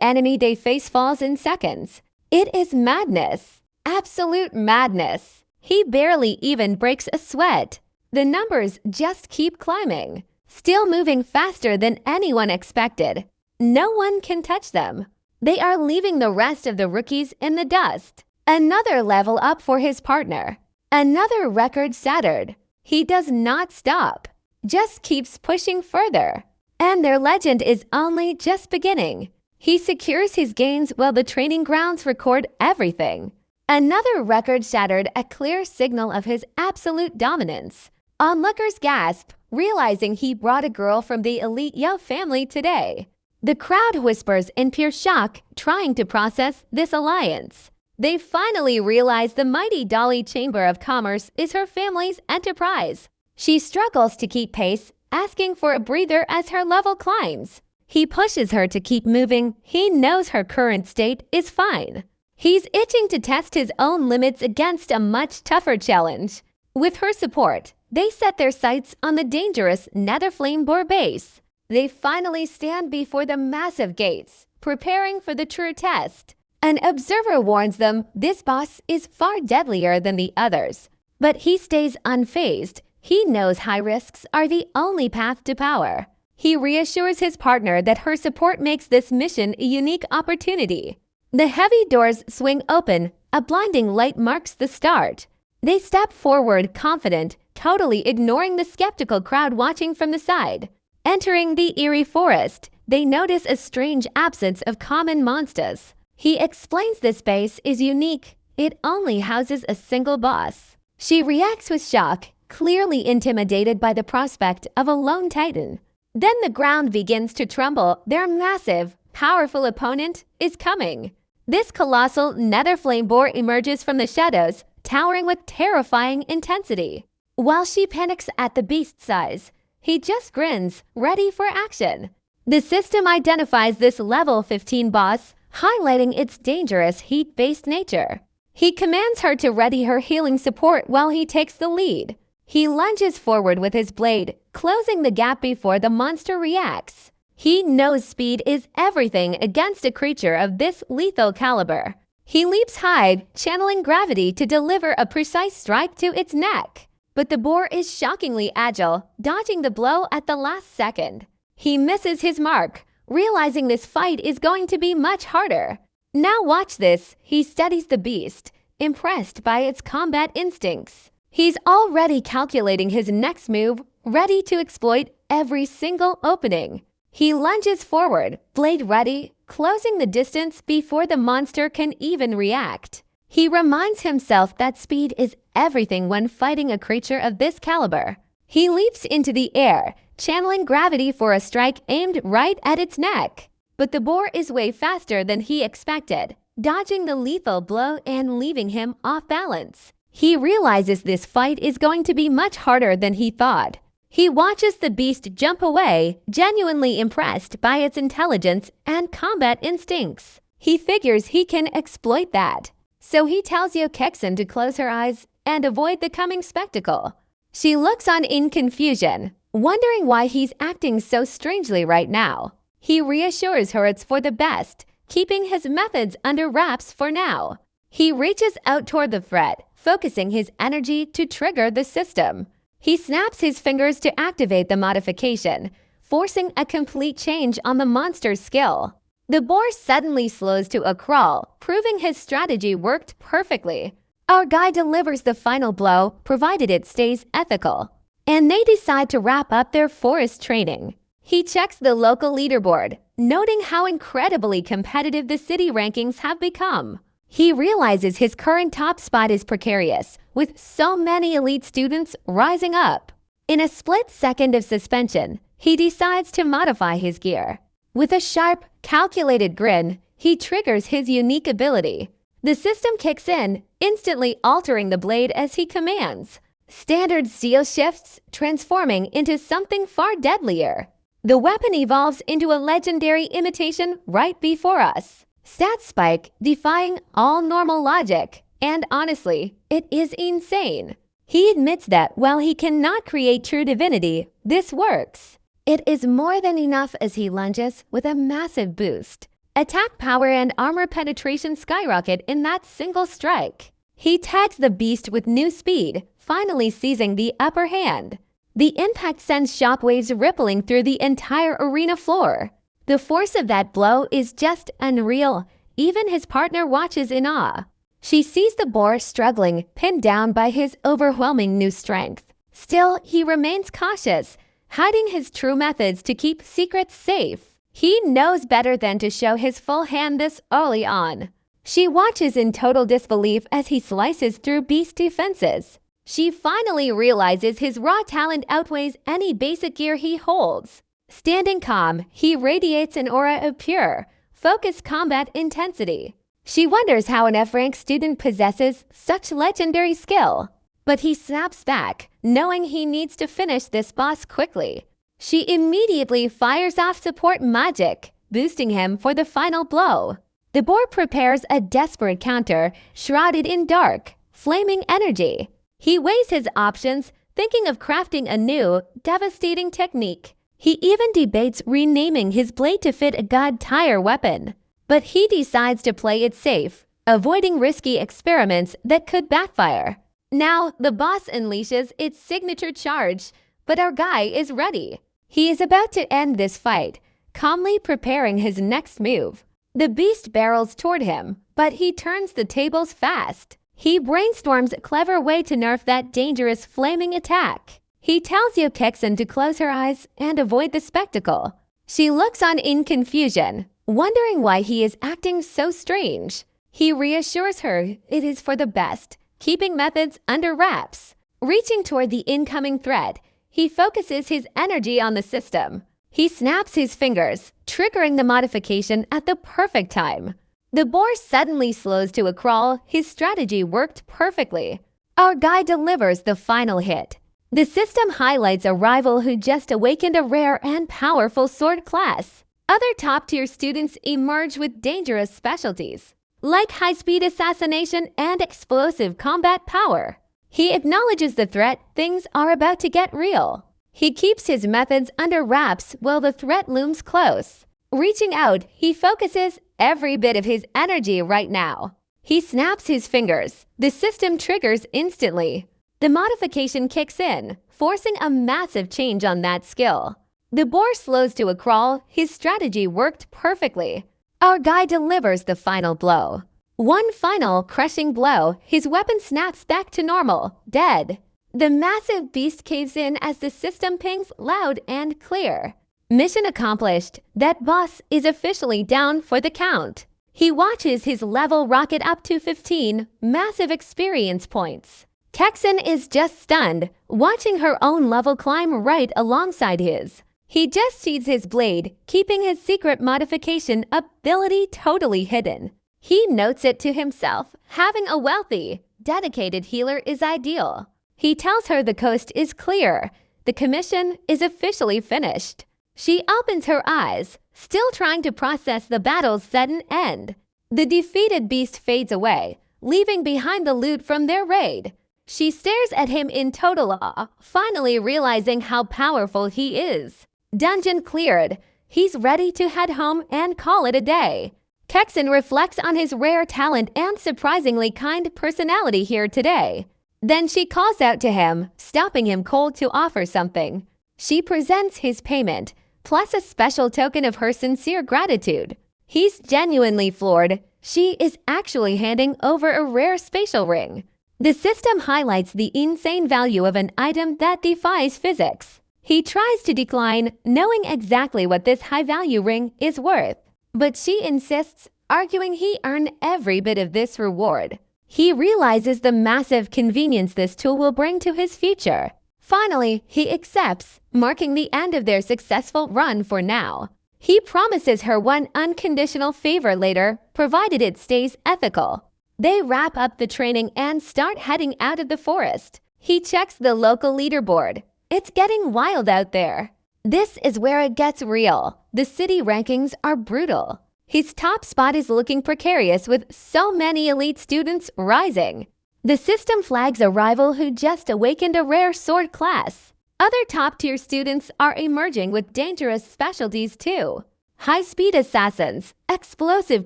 enemy they face falls in seconds. It is madness. Absolute madness. He barely even breaks a sweat. The numbers just keep climbing, still moving faster than anyone expected. No one can touch them. They are leaving the rest of the rookies in the dust. Another level up for his partner. Another record shattered. He does not stop, just keeps pushing further. And their legend is only just beginning. He secures his gains while the training grounds record everything. Another record shattered, a clear signal of his absolute dominance. Onlookers gasp, realizing he brought a girl from the elite Yo family today. The crowd whispers in pure shock, trying to process this alliance. They finally realize the mighty Dolly Chamber of Commerce is her family's enterprise. She struggles to keep pace, asking for a breather as her level climbs. He pushes her to keep moving. He knows her current state is fine. He's itching to test his own limits against a much tougher challenge. With her support, they set their sights on the dangerous Netherflame Boar base. They finally stand before the massive gates, preparing for the true test. An observer warns them this boss is far deadlier than the others. But he stays unfazed. He knows high risks are the only path to power. He reassures his partner that her support makes this mission a unique opportunity. The heavy doors swing open. A blinding light marks the start. They step forward confident, totally ignoring the skeptical crowd watching from the side. Entering the eerie forest, they notice a strange absence of common monsters. He explains this base is unique. It only houses a single boss. She reacts with shock, clearly intimidated by the prospect of a lone titan. Then the ground begins to tremble. Their massive, powerful opponent is coming. This colossal Netherflame Boar emerges from the shadows, towering with terrifying intensity. While she panics at the beast's size, he just grins, ready for action. The system identifies this level 15 boss, highlighting its dangerous heat-based nature. He commands her to ready her healing support while he takes the lead. He lunges forward with his blade, closing the gap before the monster reacts. He knows speed is everything against a creature of this lethal caliber. He leaps high, channeling gravity to deliver a precise strike to its neck. But the boar is shockingly agile, dodging the blow at the last second. He misses his mark, realizing this fight is going to be much harder. Now watch this. He studies the beast, impressed by its combat instincts. He's already calculating his next move, ready to exploit every single opening. He lunges forward, blade ready, closing the distance before the monster can even react. He reminds himself that speed is everything when fighting a creature of this caliber. He leaps into the air, channeling gravity for a strike aimed right at its neck. But the boar is way faster than he expected, dodging the lethal blow and leaving him off balance. He realizes this fight is going to be much harder than he thought. He watches the beast jump away, genuinely impressed by its intelligence and combat instincts. He figures he can exploit that. So he tells Yo Kexen to close her eyes and avoid the coming spectacle. She looks on in confusion, wondering why he's acting so strangely right now. He reassures her it's for the best, keeping his methods under wraps for now. He reaches out toward the threat, focusing his energy to trigger the system. He snaps his fingers to activate the modification, forcing a complete change on the monster's skill. The boar suddenly slows to a crawl, proving his strategy worked perfectly. Our guy delivers the final blow, provided it stays ethical. And they decide to wrap up their forest training. He checks the local leaderboard, noting how incredibly competitive the city rankings have become. He realizes his current top spot is precarious, with so many elite students rising up. In a split second of suspension, he decides to modify his gear. With a sharp, calculated grin, he triggers his unique ability. The system kicks in, instantly altering the blade as he commands. Standard steel shifts, transforming into something far deadlier. The weapon evolves into a legendary imitation right before us. Stat spike defying all normal logic. And honestly, it is insane. He admits that while he cannot create true divinity, this works. It is more than enough as he lunges with a massive boost. Attack power and armor penetration skyrocket in that single strike. He tags the beast with new speed, finally seizing the upper hand. The impact sends shockwaves rippling through the entire arena floor. The force of that blow is just unreal. Even his partner watches in awe. She sees the boar struggling, pinned down by his overwhelming new strength. Still, he remains cautious, hiding his true methods to keep secrets safe. He knows better than to show his full hand this early on. She watches in total disbelief as he slices through Beast's defenses. She finally realizes his raw talent outweighs any basic gear he holds. Standing calm, he radiates an aura of pure, focused combat intensity. She wonders how an F-rank student possesses such legendary skill. But he snaps back, knowing he needs to finish this boss quickly. She immediately fires off support magic, boosting him for the final blow. The boar prepares a desperate counter, shrouded in dark, flaming energy. He weighs his options, thinking of crafting a new, devastating technique. He even debates renaming his blade to fit a god-tier weapon. But he decides to play it safe, avoiding risky experiments that could backfire. Now, the boss unleashes its signature charge, but our guy is ready. He is about to end this fight, calmly preparing his next move. The beast barrels toward him, but he turns the tables fast. He brainstorms a clever way to nerf that dangerous flaming attack. He tells Yukixen to close her eyes and avoid the spectacle. She looks on in confusion, wondering why he is acting so strange. He reassures her it is for the best, keeping methods under wraps. Reaching toward the incoming threat, he focuses his energy on the system. He snaps his fingers, triggering the modification at the perfect time. The boar suddenly slows to a crawl. His strategy worked perfectly. Our guy delivers the final hit. The system highlights a rival who just awakened a rare and powerful sword class. Other top-tier students emerge with dangerous specialties, like high-speed assassination and explosive combat power. He acknowledges the threat. Things are about to get real. He keeps his methods under wraps while the threat looms close. Reaching out, he focuses every bit of his energy right now. He snaps his fingers. The system triggers instantly. The modification kicks in, forcing a massive change on that skill. The boar slows to a crawl. His strategy worked perfectly. Our guy delivers the final blow. One final crushing blow. His weapon snaps back to normal, dead. The massive beast caves in as the system pings loud and clear. Mission accomplished. That boss is officially down for the count. He watches his level rocket up to 15 massive experience points. Kexen is just stunned, watching her own level climb right alongside his. He just sees his blade, keeping his secret modification ability totally hidden. He notes it to himself. Having a wealthy, dedicated healer is ideal. He tells her the coast is clear. The commission is officially finished. She opens her eyes, still trying to process the battle's sudden end. The defeated beast fades away, leaving behind the loot from their raid. She stares at him in total awe, finally realizing how powerful he is. Dungeon cleared. He's ready to head home and call it a day. Kexen reflects on his rare talent and surprisingly kind personality here today. Then she calls out to him, stopping him cold to offer something. She presents his payment, plus a special token of her sincere gratitude. He's genuinely floored. She is actually handing over a rare spatial ring. The system highlights the insane value of an item that defies physics. He tries to decline, knowing exactly what this high-value ring is worth. But she insists, arguing he earned every bit of this reward. He realizes the massive convenience this tool will bring to his future. Finally, he accepts, marking the end of their successful run for now. He promises her one unconditional favor later, provided it stays ethical. They wrap up the training and start heading out of the forest. He checks the local leaderboard. It's getting wild out there. This is where it gets real. The city rankings are brutal. His top spot is looking precarious with so many elite students rising. The system flags a rival who just awakened a rare sword class. Other top-tier students are emerging with dangerous specialties too. High-speed assassins, explosive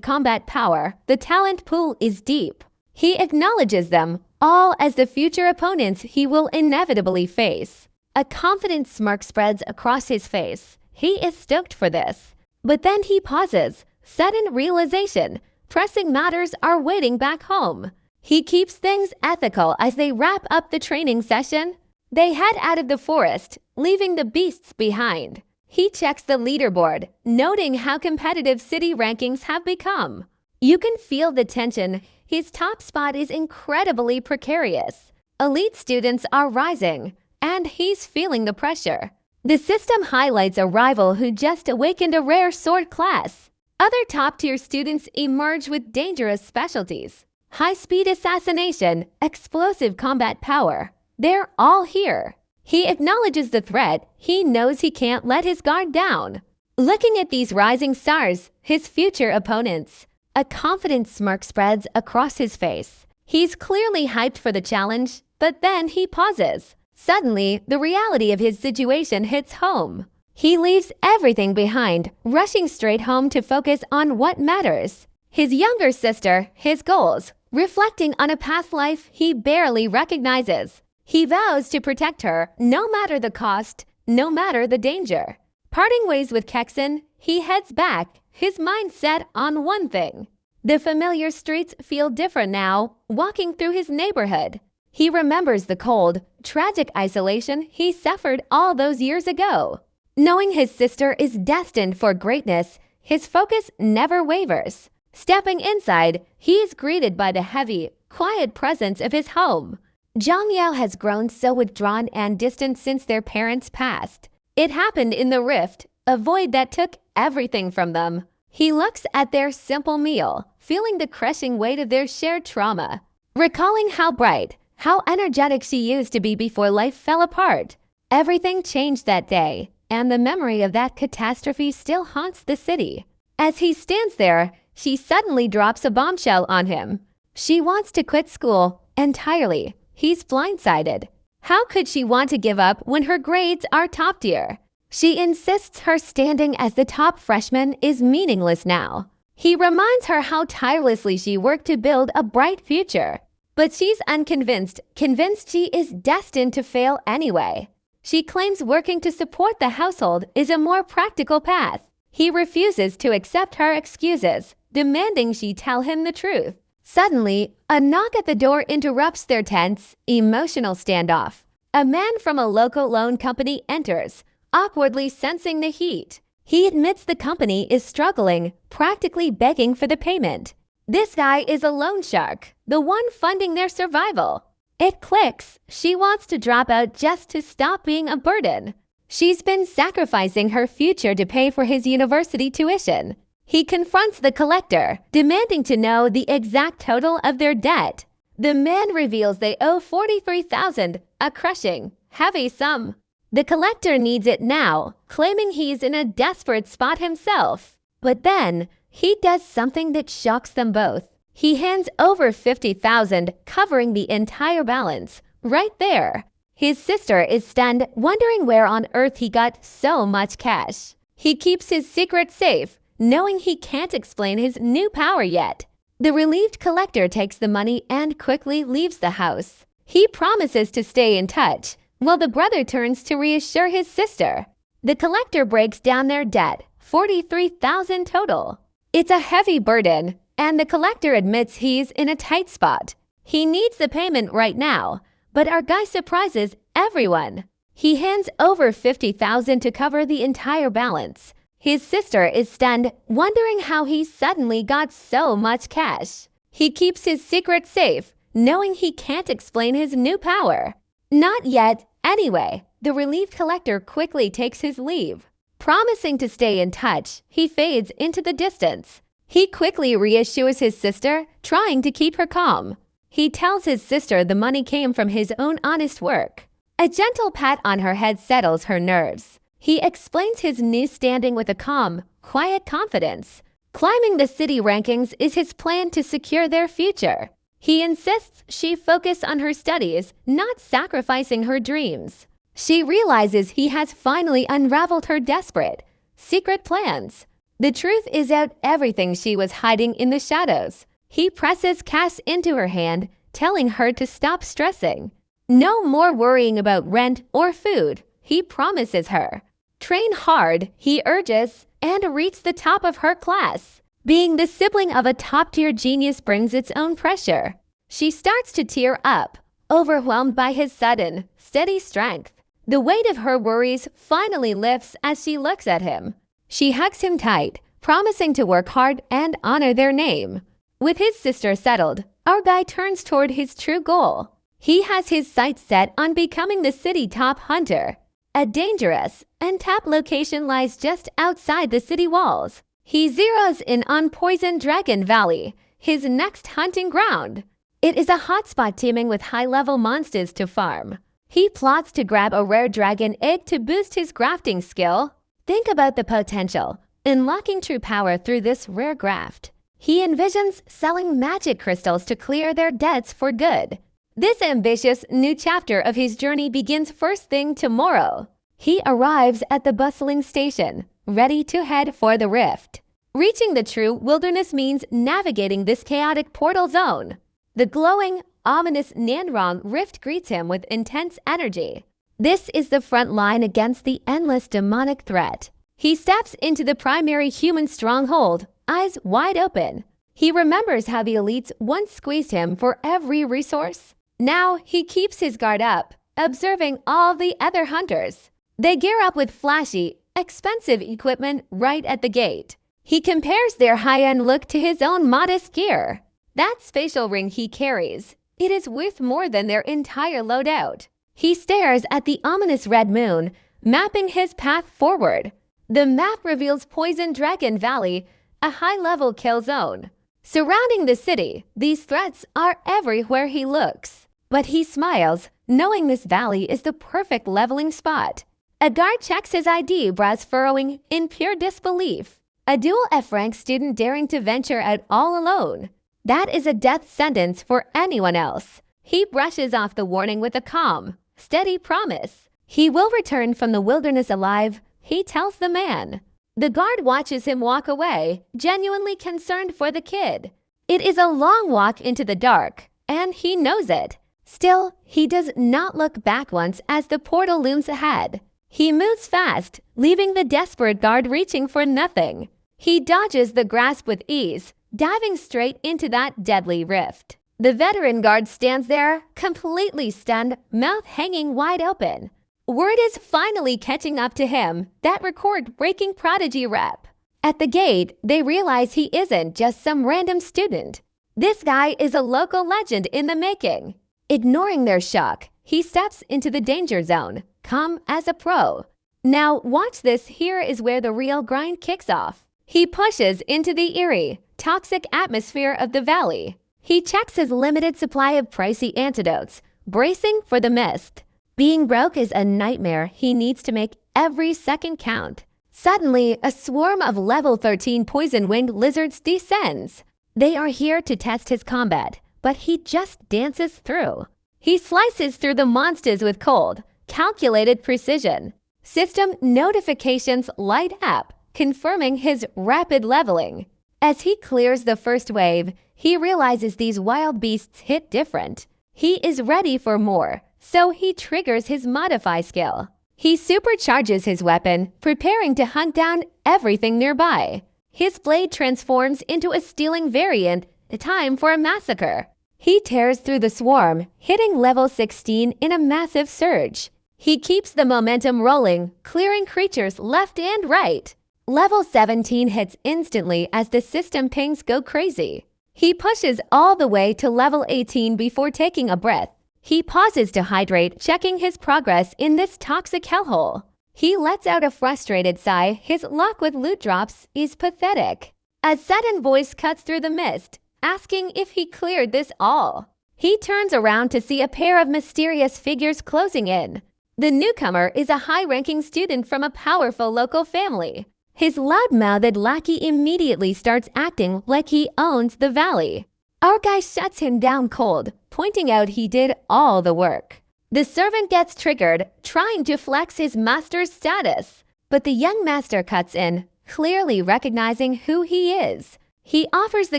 combat power, the talent pool is deep. He acknowledges them all as the future opponents he will inevitably face. A confident smirk spreads across his face. He is stoked for this. But then he pauses. Sudden realization, pressing matters are waiting back home. He keeps things ethical as they wrap up the training session. They head out of the forest, leaving the beasts behind. He checks the leaderboard, noting how competitive city rankings have become. You can feel the tension. His top spot is incredibly precarious. Elite students are rising, and he's feeling the pressure. The system highlights a rival who just awakened a rare sword class. Other top-tier students emerge with dangerous specialties. High-speed assassination, explosive combat power. They're all here. He acknowledges the threat. He knows he can't let his guard down. Looking at these rising stars, his future opponents, a confident smirk spreads across his face. He's clearly hyped for the challenge, but then he pauses. Suddenly, the reality of his situation hits home. He leaves everything behind, rushing straight home to focus on what matters. His younger sister, his goals, reflecting on a past life he barely recognizes. He vows to protect her, no matter the cost, no matter the danger. Parting ways with Kexon, he heads back, his mind set on one thing. The familiar streets feel different now, walking through his neighborhood. He remembers the cold, tragic isolation he suffered all those years ago. Knowing his sister is destined for greatness, his focus never wavers. Stepping inside, he is greeted by the heavy, quiet presence of his home. Zhang Yao has grown so withdrawn and distant since their parents passed. It happened in the rift, a void that took everything from them. He looks at their simple meal, feeling the crushing weight of their shared trauma. Recalling how bright, how energetic she used to be before life fell apart. Everything changed that day, and the memory of that catastrophe still haunts the city. As he stands there, she suddenly drops a bombshell on him. She wants to quit school entirely. He's blindsided. How could she want to give up when her grades are top tier? She insists her standing as the top freshman is meaningless now. He reminds her how tirelessly she worked to build a bright future. But she's unconvinced, convinced she is destined to fail anyway. She claims working to support the household is a more practical path. He refuses to accept her excuses, demanding she tell him the truth. Suddenly, a knock at the door interrupts their tense, emotional standoff. A man from a local loan company enters, awkwardly sensing the heat. He admits the company is struggling, practically begging for the payment. This guy is a loan shark, the one funding their survival. It clicks. She wants to drop out just to stop being a burden. She's been sacrificing her future to pay for his university tuition. He confronts the collector, demanding to know the exact total of their debt. The man reveals they owe $43,000, a crushing, heavy sum. The collector needs it now, claiming he's in a desperate spot himself. But then, he does something that shocks them both. He hands over $50,000, covering the entire balance, right there. His sister is stunned, wondering where on earth he got so much cash. He keeps his secret safe, knowing he can't explain his new power yet. The relieved collector takes the money and quickly leaves the house. He promises to stay in touch, while the brother turns to reassure his sister. The collector breaks down their debt, $43,000 total. It's a heavy burden, and the collector admits he's in a tight spot. He needs the payment right now, but our guy surprises everyone. He hands over $50,000 to cover the entire balance. His sister is stunned, wondering how he suddenly got so much cash. He keeps his secret safe, knowing he can't explain his new power. Not yet, anyway. The relieved collector quickly takes his leave. Promising to stay in touch, he fades into the distance. He quickly reassures his sister, trying to keep her calm. He tells his sister the money came from his own honest work. A gentle pat on her head settles her nerves. He explains his new standing with a calm, quiet confidence. Climbing the city rankings is his plan to secure their future. He insists she focus on her studies, not sacrificing her dreams. She realizes he has finally unraveled her desperate, secret plans. The truth is out everything she was hiding in the shadows. He presses cash into her hand, telling her to stop stressing. No more worrying about rent or food, he promises her. Train hard, he urges, and reach the top of her class. Being the sibling of a top-tier genius brings its own pressure. She starts to tear up, overwhelmed by his sudden, steady strength. The weight of her worries finally lifts as she looks at him. She hugs him tight, promising to work hard and honor their name. With his sister settled, our guy turns toward his true goal. He has his sights set on becoming the city top hunter. A dangerous and top location lies just outside the city walls. He zeroes in on Poison Dragon Valley, his next hunting ground. It is a hotspot teeming with high-level monsters to farm. He plots to grab a rare dragon egg to boost his grafting skill. Think about the potential, unlocking true power through this rare graft. He envisions selling magic crystals to clear their debts for good. This ambitious new chapter of his journey begins first thing tomorrow. He arrives at the bustling station, ready to head for the rift. Reaching the true wilderness means navigating this chaotic portal zone. The glowing, ominous Nanrong rift greets him with intense energy. This is the front line against the endless demonic threat. He steps into the primary human stronghold, eyes wide open. He remembers how the elites once squeezed him for every resource. Now he keeps his guard up, observing all the other hunters. They gear up with flashy, expensive equipment right at the gate. He compares their high-end look to his own modest gear. That spatial ring he carries, it is worth more than their entire loadout. He stares at the ominous red moon, mapping his path forward. The map reveals Poison Dragon Valley, a high-level kill zone. Surrounding the city, these threats are everywhere he looks. But he smiles, knowing this valley is the perfect leveling spot. A guard checks his ID, brows furrowing in pure disbelief. A dual F-rank student daring to venture out all alone. That is a death sentence for anyone else. He brushes off the warning with a calm, steady promise. He will return from the wilderness alive, he tells the man. The guard watches him walk away, genuinely concerned for the kid. It is a long walk into the dark, and he knows it. Still, he does not look back once as the portal looms ahead. He moves fast, leaving the desperate guard reaching for nothing. He dodges the grasp with ease, diving straight into that deadly rift. The veteran guard stands there, completely stunned, mouth hanging wide open. Word is finally catching up to him, that record-breaking prodigy rep. At the gate, they realize he isn't just some random student. This guy is a local legend in the making. Ignoring their shock, he steps into the danger zone, calm as a pro. Now watch this, here is where the real grind kicks off. He pushes into the eerie, toxic atmosphere of the valley. He checks his limited supply of pricey antidotes, bracing for the mist. Being broke is a nightmare he needs to make every second count. Suddenly, a swarm of level 13 poison-winged lizards descends. They are here to test his combat, but he just dances through. He slices through the monsters with cold, calculated precision. System notifications light up, confirming his rapid leveling. As he clears the first wave, he realizes these wild beasts hit different. He is ready for more, so he triggers his modify skill. He supercharges his weapon, preparing to hunt down everything nearby. His blade transforms into a stealing variant, time for a massacre. He tears through the swarm, hitting level 16 in a massive surge. He keeps the momentum rolling, clearing creatures left and right. Level 17 hits instantly as the system pings go crazy. He pushes all the way to level 18 before taking a breath. He pauses to hydrate, checking his progress in this toxic hellhole. He lets out a frustrated sigh. His luck with loot drops is pathetic. A sudden voice cuts through the mist, asking if he cleared this all. He turns around to see a pair of mysterious figures closing in. The newcomer is a high-ranking student from a powerful local family. His loud-mouthed lackey immediately starts acting like he owns the valley. Our guy shuts him down cold, pointing out he did all the work. The servant gets triggered, trying to flex his master's status. But the young master cuts in, clearly recognizing who he is. He offers the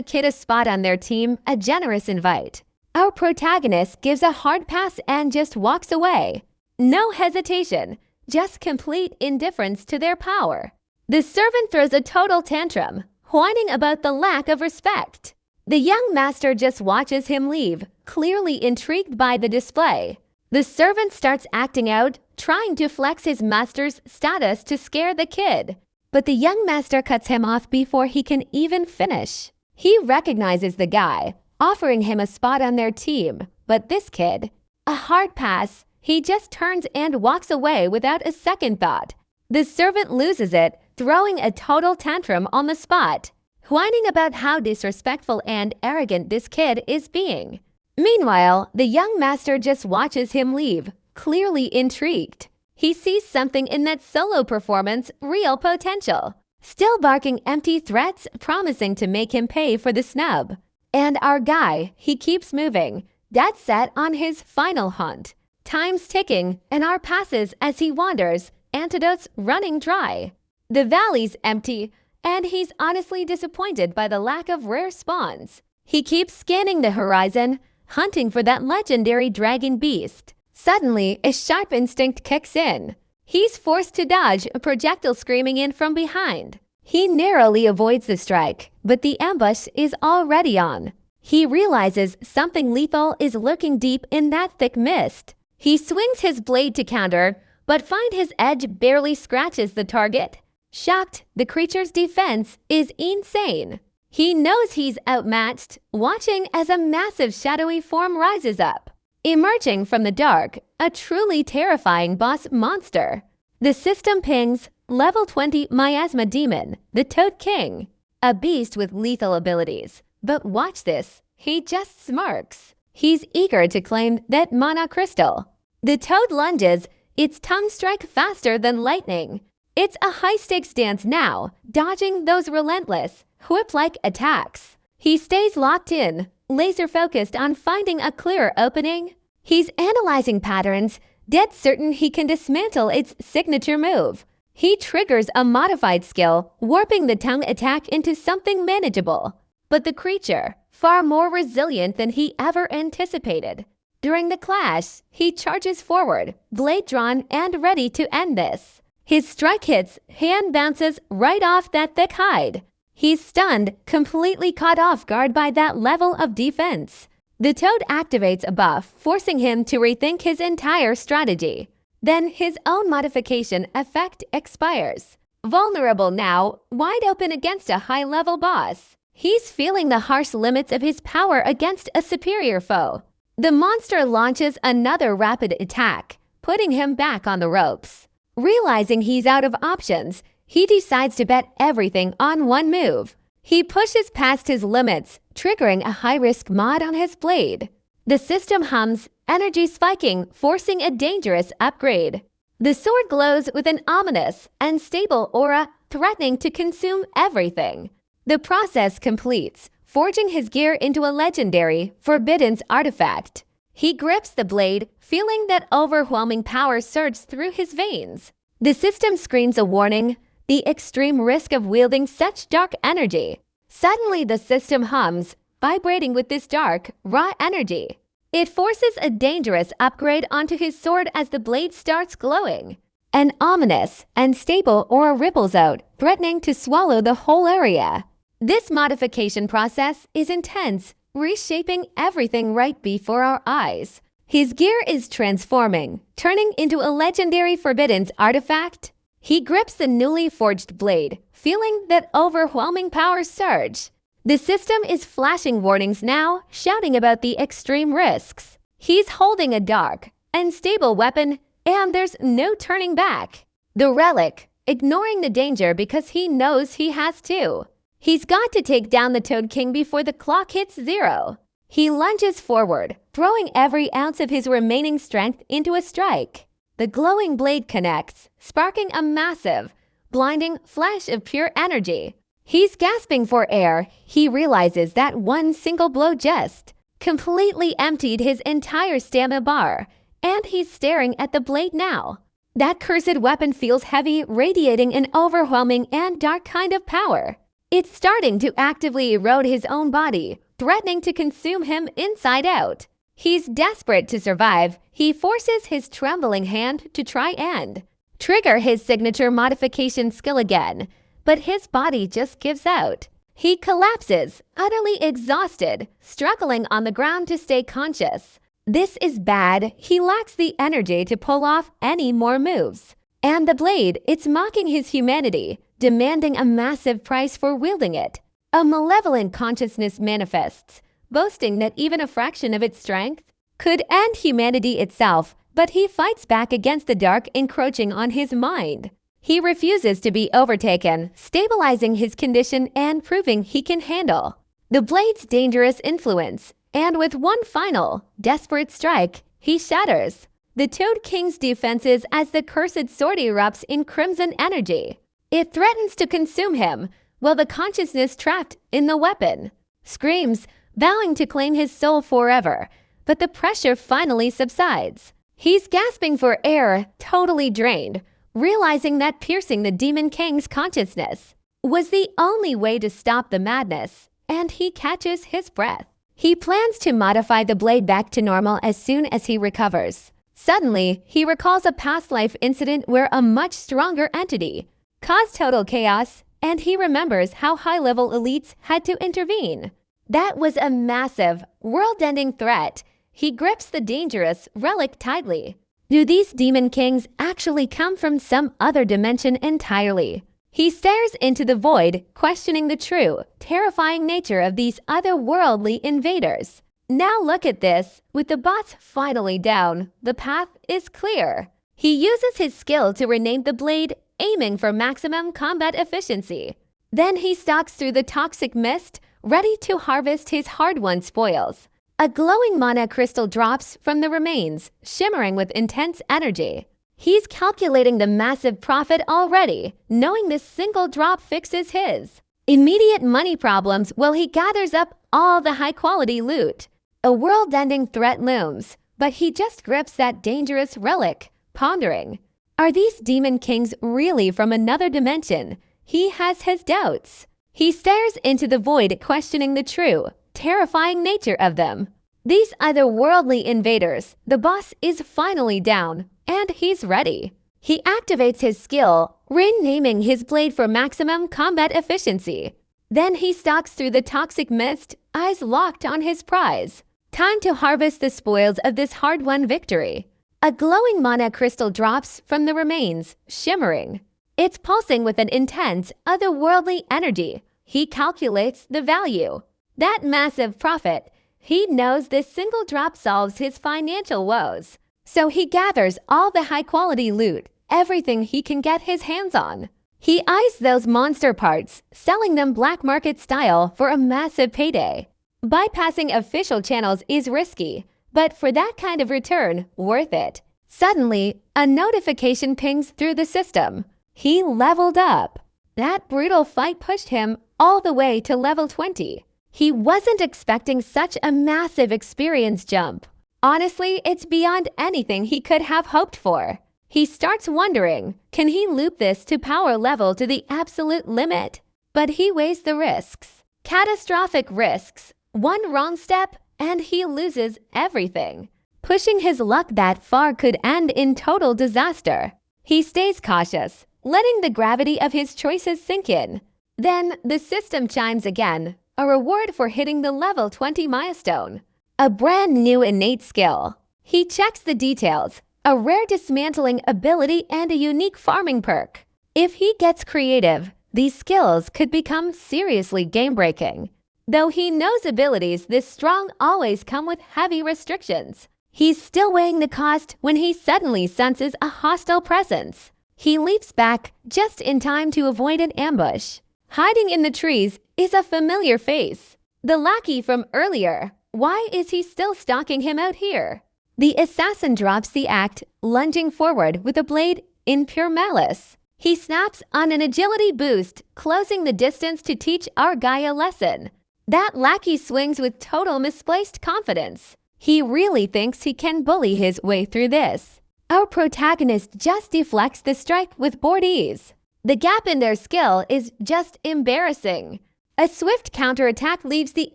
kid a spot on their team, a generous invite. Our protagonist gives a hard pass and just walks away. No hesitation, just complete indifference to their power. The servant throws a total tantrum, whining about the lack of respect. The young master just watches him leave, clearly intrigued by the display. The servant starts acting out, trying to flex his master's status to scare the kid. But the young master cuts him off before he can even finish. He recognizes the guy, offering him a spot on their team. But this kid, a hard pass, he just turns and walks away without a second thought. The servant loses it, throwing a total tantrum on the spot, whining about how disrespectful and arrogant this kid is being. Meanwhile, the young master just watches him leave, clearly intrigued. He sees something in that solo performance, real potential. Still barking empty threats, promising to make him pay for the snub. And our guy, he keeps moving, dead set on his final hunt. Time's ticking, and our passes as he wanders, antidotes running dry. The valley's empty, and he's honestly disappointed by the lack of rare spawns. He keeps scanning the horizon, hunting for that legendary dragon beast. Suddenly, a sharp instinct kicks in. He's forced to dodge a projectile screaming in from behind. He narrowly avoids the strike, but the ambush is already on. He realizes something lethal is lurking deep in that thick mist. He swings his blade to counter, but finds his edge barely scratches the target. Shocked, the creature's defense is insane. He knows he's outmatched, watching as a massive shadowy form rises up. Emerging from the dark, a truly terrifying boss monster. The system pings, level 20 Miasma Demon, the Toad King. A beast with lethal abilities. But watch this, he just smirks. He's eager to claim that mana crystal. The toad lunges, its tongue strike faster than lightning. It's a high-stakes dance now, dodging those relentless, whip-like attacks. He stays locked in, laser-focused on finding a clearer opening. He's analyzing patterns, dead certain he can dismantle its signature move. He triggers a modified skill, warping the tongue attack into something manageable. But the creature, far more resilient than he ever anticipated. During the clash, he charges forward, blade drawn and ready to end this. His strike hits, hand bounces right off that thick hide. He's stunned, completely caught off guard by that level of defense. The toad activates a buff, forcing him to rethink his entire strategy. Then his own modification effect expires. Vulnerable now, wide open against a high-level boss. He's feeling the harsh limits of his power against a superior foe. The monster launches another rapid attack, putting him back on the ropes. Realizing he's out of options, he decides to bet everything on one move. He pushes past his limits, triggering a high-risk mod on his blade. The system hums, energy spiking, forcing a dangerous upgrade. The sword glows with an ominous, unstable aura, threatening to consume everything. The process completes, forging his gear into a legendary, Forbidden's artifact. He grips the blade, feeling that overwhelming power surge through his veins. The system screams a warning, the extreme risk of wielding such dark energy. Suddenly the system hums, vibrating with this dark, raw energy. It forces a dangerous upgrade onto his sword as the blade starts glowing. An ominous, unstable aura ripples out, threatening to swallow the whole area. This modification process is intense, reshaping everything right before our eyes. His gear is transforming, turning into a legendary Forbidden's artifact. He grips the newly forged blade, feeling that overwhelming power surge. The system is flashing warnings now, shouting about the extreme risks. He's holding a dark, unstable weapon, and there's no turning back. The relic, ignoring the danger because he knows he has to. He's got to take down the Toad King before the clock hits 0. He lunges forward, throwing every ounce of his remaining strength into a strike. the glowing blade connects, sparking a massive, blinding flash of pure energy. He's gasping for air. He realizes that one single blow just completely emptied his entire stamina bar, and he's staring at the blade now. That cursed weapon feels heavy, radiating an overwhelming and dark kind of power. It's starting to actively erode his own body, threatening to consume him inside out. He's desperate to survive. He forces his trembling hand to try and trigger his signature modification skill again, but his body just gives out. He collapses, utterly exhausted, struggling on the ground to stay conscious. This is bad. He lacks the energy to pull off any more moves. And the blade, it's mocking his humanity, demanding a massive price for wielding it. A malevolent consciousness manifests, boasting that even a fraction of its strength could end humanity itself, but he fights back against the dark encroaching on his mind. He refuses to be overtaken, stabilizing his condition and proving he can handle the blade's dangerous influence. And with one final, desperate strike, he shatters the Toad King's defenses as the cursed sword erupts in crimson energy. It threatens to consume him, while the consciousness trapped in the weapon screams, vowing to claim his soul forever. But the pressure finally subsides. He's gasping for air, totally drained, realizing that piercing the Demon King's consciousness was the only way to stop the madness, and he catches his breath. He plans to modify the blade back to normal as soon as he recovers. Suddenly, he recalls a past life incident where a much stronger entity caused total chaos, and he remembers how high-level elites had to intervene. That was a massive, world-ending threat. He grips the dangerous relic tightly. Do these Demon Kings actually come from some other dimension entirely? He stares into the void, questioning the true, terrifying nature of these otherworldly invaders. Now look at this. With the bots finally down, the path is clear. He uses his skill to rename the blade, aiming for maximum combat efficiency. Then he stalks through the toxic mist, ready to harvest his hard-won spoils. A glowing mana crystal drops from the remains, shimmering with intense energy. He's calculating the massive profit already, knowing this single drop fixes his immediate money problems while he gathers up all the high-quality loot. A world-ending threat looms, but he just grips that dangerous relic, pondering. Are these Demon Kings really from another dimension? He has his doubts. He stares into the void, questioning the true, terrifying nature of them. These otherworldly invaders, the boss is finally down, and he's ready. He activates his skill, renaming his blade for maximum combat efficiency. Then he stalks through the toxic mist, eyes locked on his prize. Time to harvest the spoils of this hard-won victory. A glowing mana crystal drops from the remains, shimmering. It's pulsing with an intense, otherworldly energy. He calculates the value. That massive profit. He knows this single drop solves his financial woes. So he gathers all the high-quality loot, everything he can get his hands on. He eyes those monster parts, selling them black market style for a massive payday. Bypassing official channels is risky, but for that kind of return, worth it. Suddenly, a notification pings through the system. He leveled up. That brutal fight pushed him all the way to level 20. He wasn't expecting such a massive experience jump. Honestly, it's beyond anything he could have hoped for. He starts wondering, can he loop this to power level to the absolute limit? But he weighs the risks. Catastrophic risks. One wrong step, and he loses everything. Pushing his luck that far could end in total disaster. He stays cautious, letting the gravity of his choices sink in. Then the system chimes again, a reward for hitting the level 20 milestone. A brand new innate skill. He checks the details, a rare dismantling ability and a unique farming perk. If he gets creative, these skills could become seriously game-breaking. Though he knows abilities this strong always come with heavy restrictions. He's still weighing the cost when he suddenly senses a hostile presence. He leaps back just in time to avoid an ambush. Hiding in the trees is a familiar face. The lackey from earlier. Why is he still stalking him out here? The assassin drops the act, lunging forward with a blade in pure malice. He snaps on an agility boost, closing the distance to teach our guy a lesson. That lackey swings with total misplaced confidence. He really thinks he can bully his way through this. Our protagonist just deflects the strike with bored ease. The gap in their skill is just embarrassing. A swift counterattack leaves the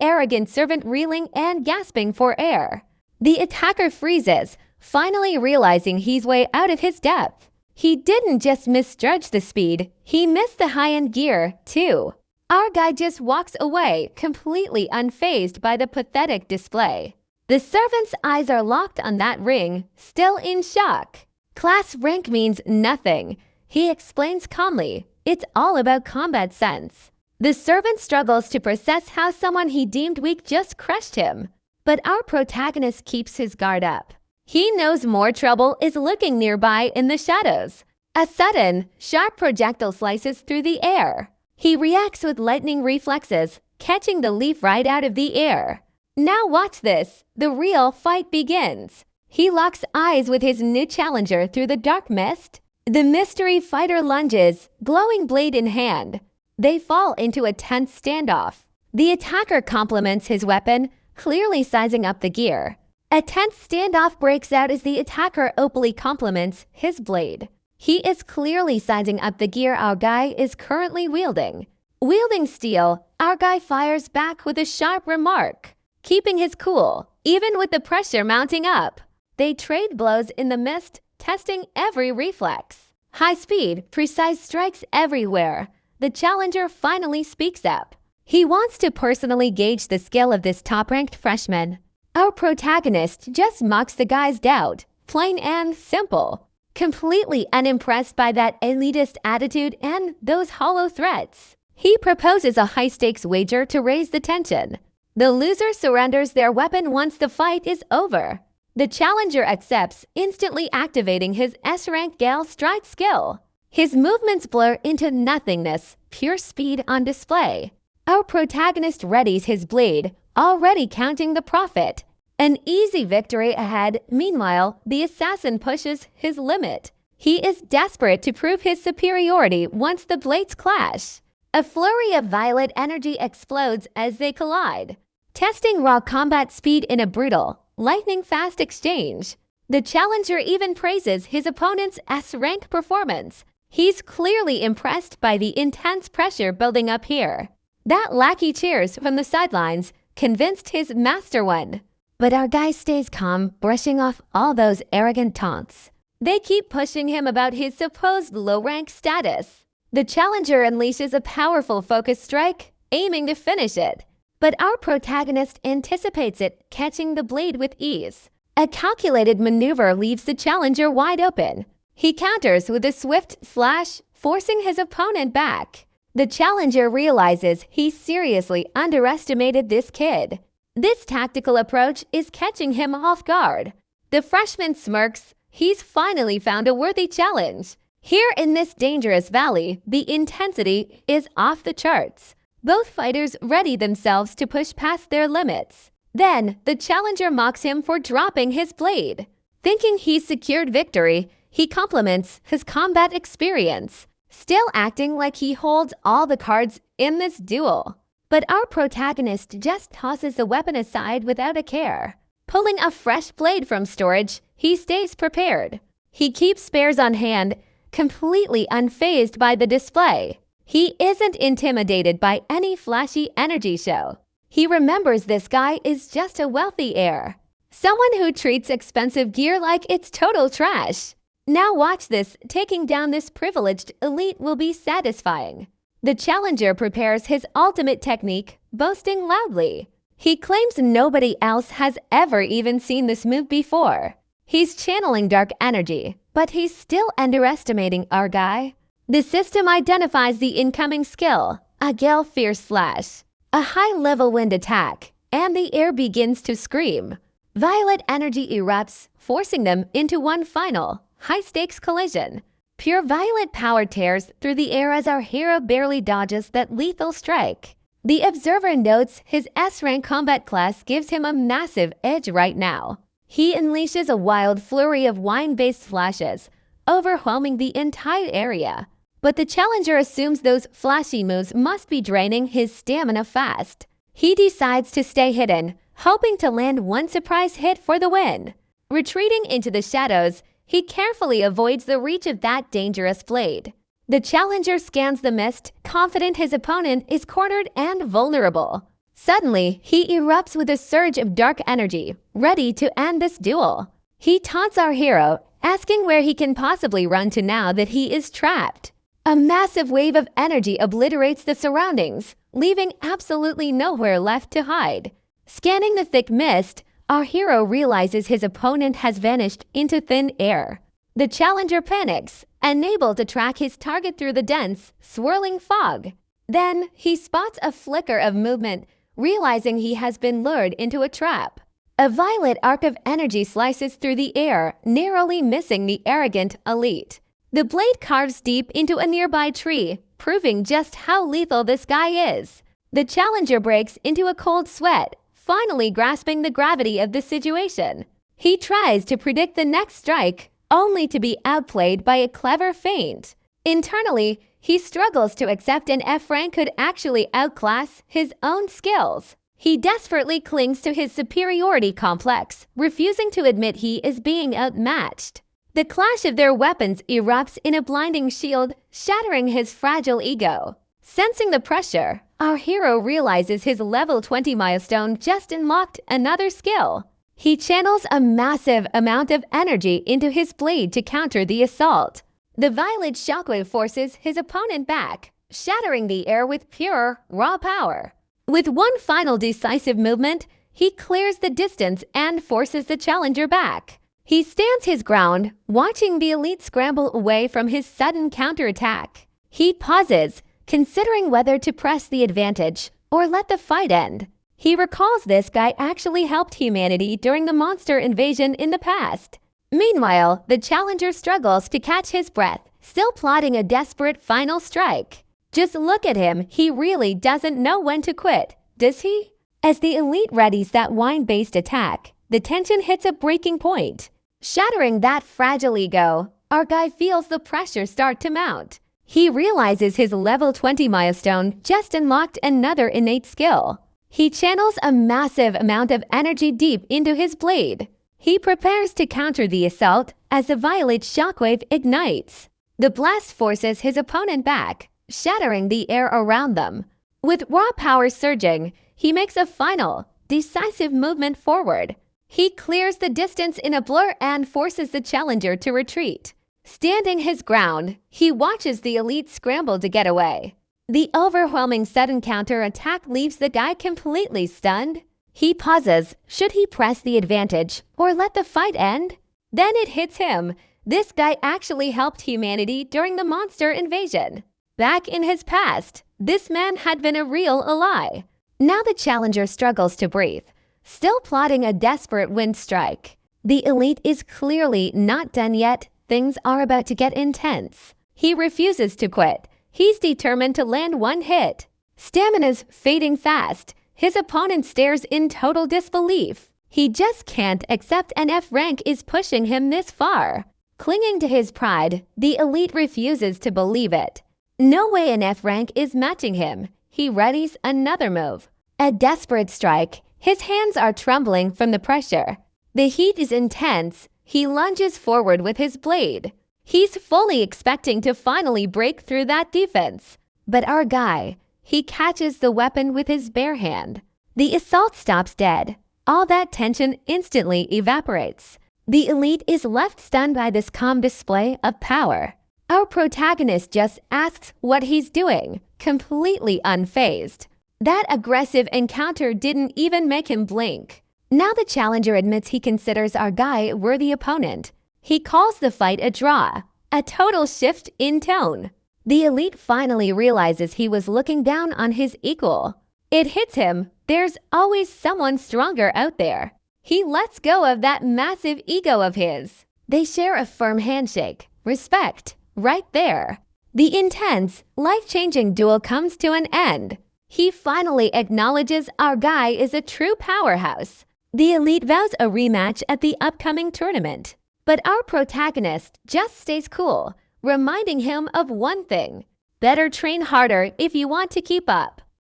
arrogant servant reeling and gasping for air. The attacker freezes, finally realizing he's way out of his depth. He didn't just misjudge the speed, he missed the high-end gear, too. Our guy just walks away, completely unfazed by the pathetic display. The servant's eyes are locked on that ring, still in shock. Class rank means nothing. He explains calmly, it's all about combat sense. The servant struggles to process how someone he deemed weak just crushed him. But our protagonist keeps his guard up. He knows more trouble is lurking nearby in the shadows. A sudden, sharp projectile slices through the air. He reacts with lightning reflexes, catching the leaf right out of the air. Now watch this. The real fight begins. He locks eyes with his new challenger through the dark mist. The mystery fighter lunges, glowing blade in hand. They fall into a tense standoff. The attacker compliments his weapon, clearly sizing up the gear. A tense standoff breaks out as the attacker opally compliments his blade. He is clearly sizing up the gear our guy is currently wielding. Wielding steel, our guy fires back with a sharp remark, keeping his cool, even with the pressure mounting up. They trade blows in the mist, testing every reflex. High speed, precise strikes everywhere. The challenger finally speaks up. He wants to personally gauge the skill of this top-ranked freshman. Our protagonist just mocks the guy's doubt, plain and simple. Completely unimpressed by that elitist attitude and those hollow threats. He proposes a high-stakes wager to raise the tension. The loser surrenders their weapon once the fight is over. The challenger accepts, instantly activating his S-rank Gale strike skill. His movements blur into nothingness, pure speed on display. Our protagonist readies his blade, already counting the profit. An easy victory ahead. Meanwhile, the assassin pushes his limit. He is desperate to prove his superiority once the blades clash. A flurry of violet energy explodes as they collide, testing raw combat speed in a brutal, lightning-fast exchange. The challenger even praises his opponent's S-rank performance. He's clearly impressed by the intense pressure building up here. That lackey cheers from the sidelines, convinced his master won. But our guy stays calm, brushing off all those arrogant taunts. They keep pushing him about his supposed low-rank status. The challenger unleashes a powerful focus strike, aiming to finish it. But our protagonist anticipates it, catching the blade with ease. A calculated maneuver leaves the challenger wide open. He counters with a swift slash, forcing his opponent back. The challenger realizes he seriously underestimated this kid. This tactical approach is catching him off guard. The freshman smirks. He's finally found a worthy challenge. Here in this dangerous valley, the intensity is off the charts. Both fighters ready themselves to push past their limits. Then, the challenger mocks him for dropping his blade. Thinking he's secured victory, he compliments his combat experience, still acting like he holds all the cards in this duel. But our protagonist just tosses the weapon aside without a care. Pulling a fresh blade from storage, he stays prepared. He keeps spares on hand, completely unfazed by the display. He isn't intimidated by any flashy energy show. He remembers this guy is just a wealthy heir. Someone who treats expensive gear like it's total trash. Now watch this. Taking down this privileged elite will be satisfying. The challenger prepares his ultimate technique, boasting loudly. He claims nobody else has ever even seen this move before. He's channeling dark energy, but he's still underestimating our guy. The system identifies the incoming skill, a Gale Fierce Slash, a high-level wind attack, and the air begins to scream. Violet energy erupts, forcing them into one final, high-stakes collision. Pure violet power tears through the air as our hero barely dodges that lethal strike. The observer notes his S-rank combat class gives him a massive edge right now. He unleashes a wild flurry of wine-based flashes, overwhelming the entire area. But the challenger assumes those flashy moves must be draining his stamina fast. He decides to stay hidden, hoping to land one surprise hit for the win. Retreating into the shadows, he carefully avoids the reach of that dangerous blade. The challenger scans the mist, confident his opponent is cornered and vulnerable. Suddenly, he erupts with a surge of dark energy, ready to end this duel. He taunts our hero, asking where he can possibly run to now that he is trapped. A massive wave of energy obliterates the surroundings, leaving absolutely nowhere left to hide. Scanning the thick mist, our hero realizes his opponent has vanished into thin air. The challenger panics, unable to track his target through the dense, swirling fog. Then, he spots a flicker of movement, realizing he has been lured into a trap. A violet arc of energy slices through the air, narrowly missing the arrogant elite. The blade carves deep into a nearby tree, proving just how lethal this guy is. The challenger breaks into a cold sweat, finally grasping the gravity of the situation. He tries to predict the next strike, only to be outplayed by a clever feint. Internally, he struggles to accept an F rank could actually outclass his own skills. He desperately clings to his superiority complex, refusing to admit he is being outmatched. The clash of their weapons erupts in a blinding shield, shattering his fragile ego. Sensing the pressure, our hero realizes his level 20 milestone just unlocked another skill. He channels a massive amount of energy into his blade to counter the assault. The violet shockwave forces his opponent back, shattering the air with pure, raw power. With one final decisive movement, he clears the distance and forces the challenger back. He stands his ground, watching the elite scramble away from his sudden counterattack. He pauses, considering whether to press the advantage or let the fight end. He recalls this guy actually helped humanity during the monster invasion in the past. Meanwhile, the challenger struggles to catch his breath, still plotting a desperate final strike. Just look at him, he really doesn't know when to quit, does he? As the elite readies that wine-based attack, the tension hits a breaking point. Shattering that fragile ego, our guy feels the pressure start to mount. He realizes his level 20 milestone just unlocked another innate skill. He channels a massive amount of energy deep into his blade. He prepares to counter the assault as the violet shockwave ignites. The blast forces his opponent back, shattering the air around them. With raw power surging, he makes a final, decisive movement forward. He clears the distance in a blur and forces the challenger to retreat. Standing his ground, he watches the elite scramble to get away. The overwhelming sudden counter-attack leaves the guy completely stunned. He pauses. Should he press the advantage or let the fight end? Then it hits him. This guy actually helped humanity during the monster invasion. Back in his past, this man had been a real ally. Now the challenger struggles to breathe, still plotting a desperate wind strike. The elite is clearly not done yet. Things are about to get intense. He refuses to quit. He's determined to land one hit. Stamina's fading fast. His opponent stares in total disbelief. He just can't accept an F rank is pushing him this far. Clinging to his pride, the elite refuses to believe it. No way an F rank is matching him. He readies another move. A desperate strike. His hands are trembling from the pressure. The heat is intense. He lunges forward with his blade. He's fully expecting to finally break through that defense. But our guy, he catches the weapon with his bare hand. The assault stops dead. All that tension instantly evaporates. The elite is left stunned by this calm display of power. Our protagonist just asks what he's doing, completely unfazed. That aggressive encounter didn't even make him blink. Now the challenger admits he considers our guy a worthy opponent. He calls the fight a draw, a total shift in tone. The elite finally realizes he was looking down on his equal. It hits him. There's always someone stronger out there. He lets go of that massive ego of his. They share a firm handshake. Respect. Right there. The intense, life-changing duel comes to an end. He finally acknowledges our guy is a true powerhouse. The elite vows a rematch at the upcoming tournament. But our protagonist just stays cool, reminding him of one thing: better train harder if you want to keep up.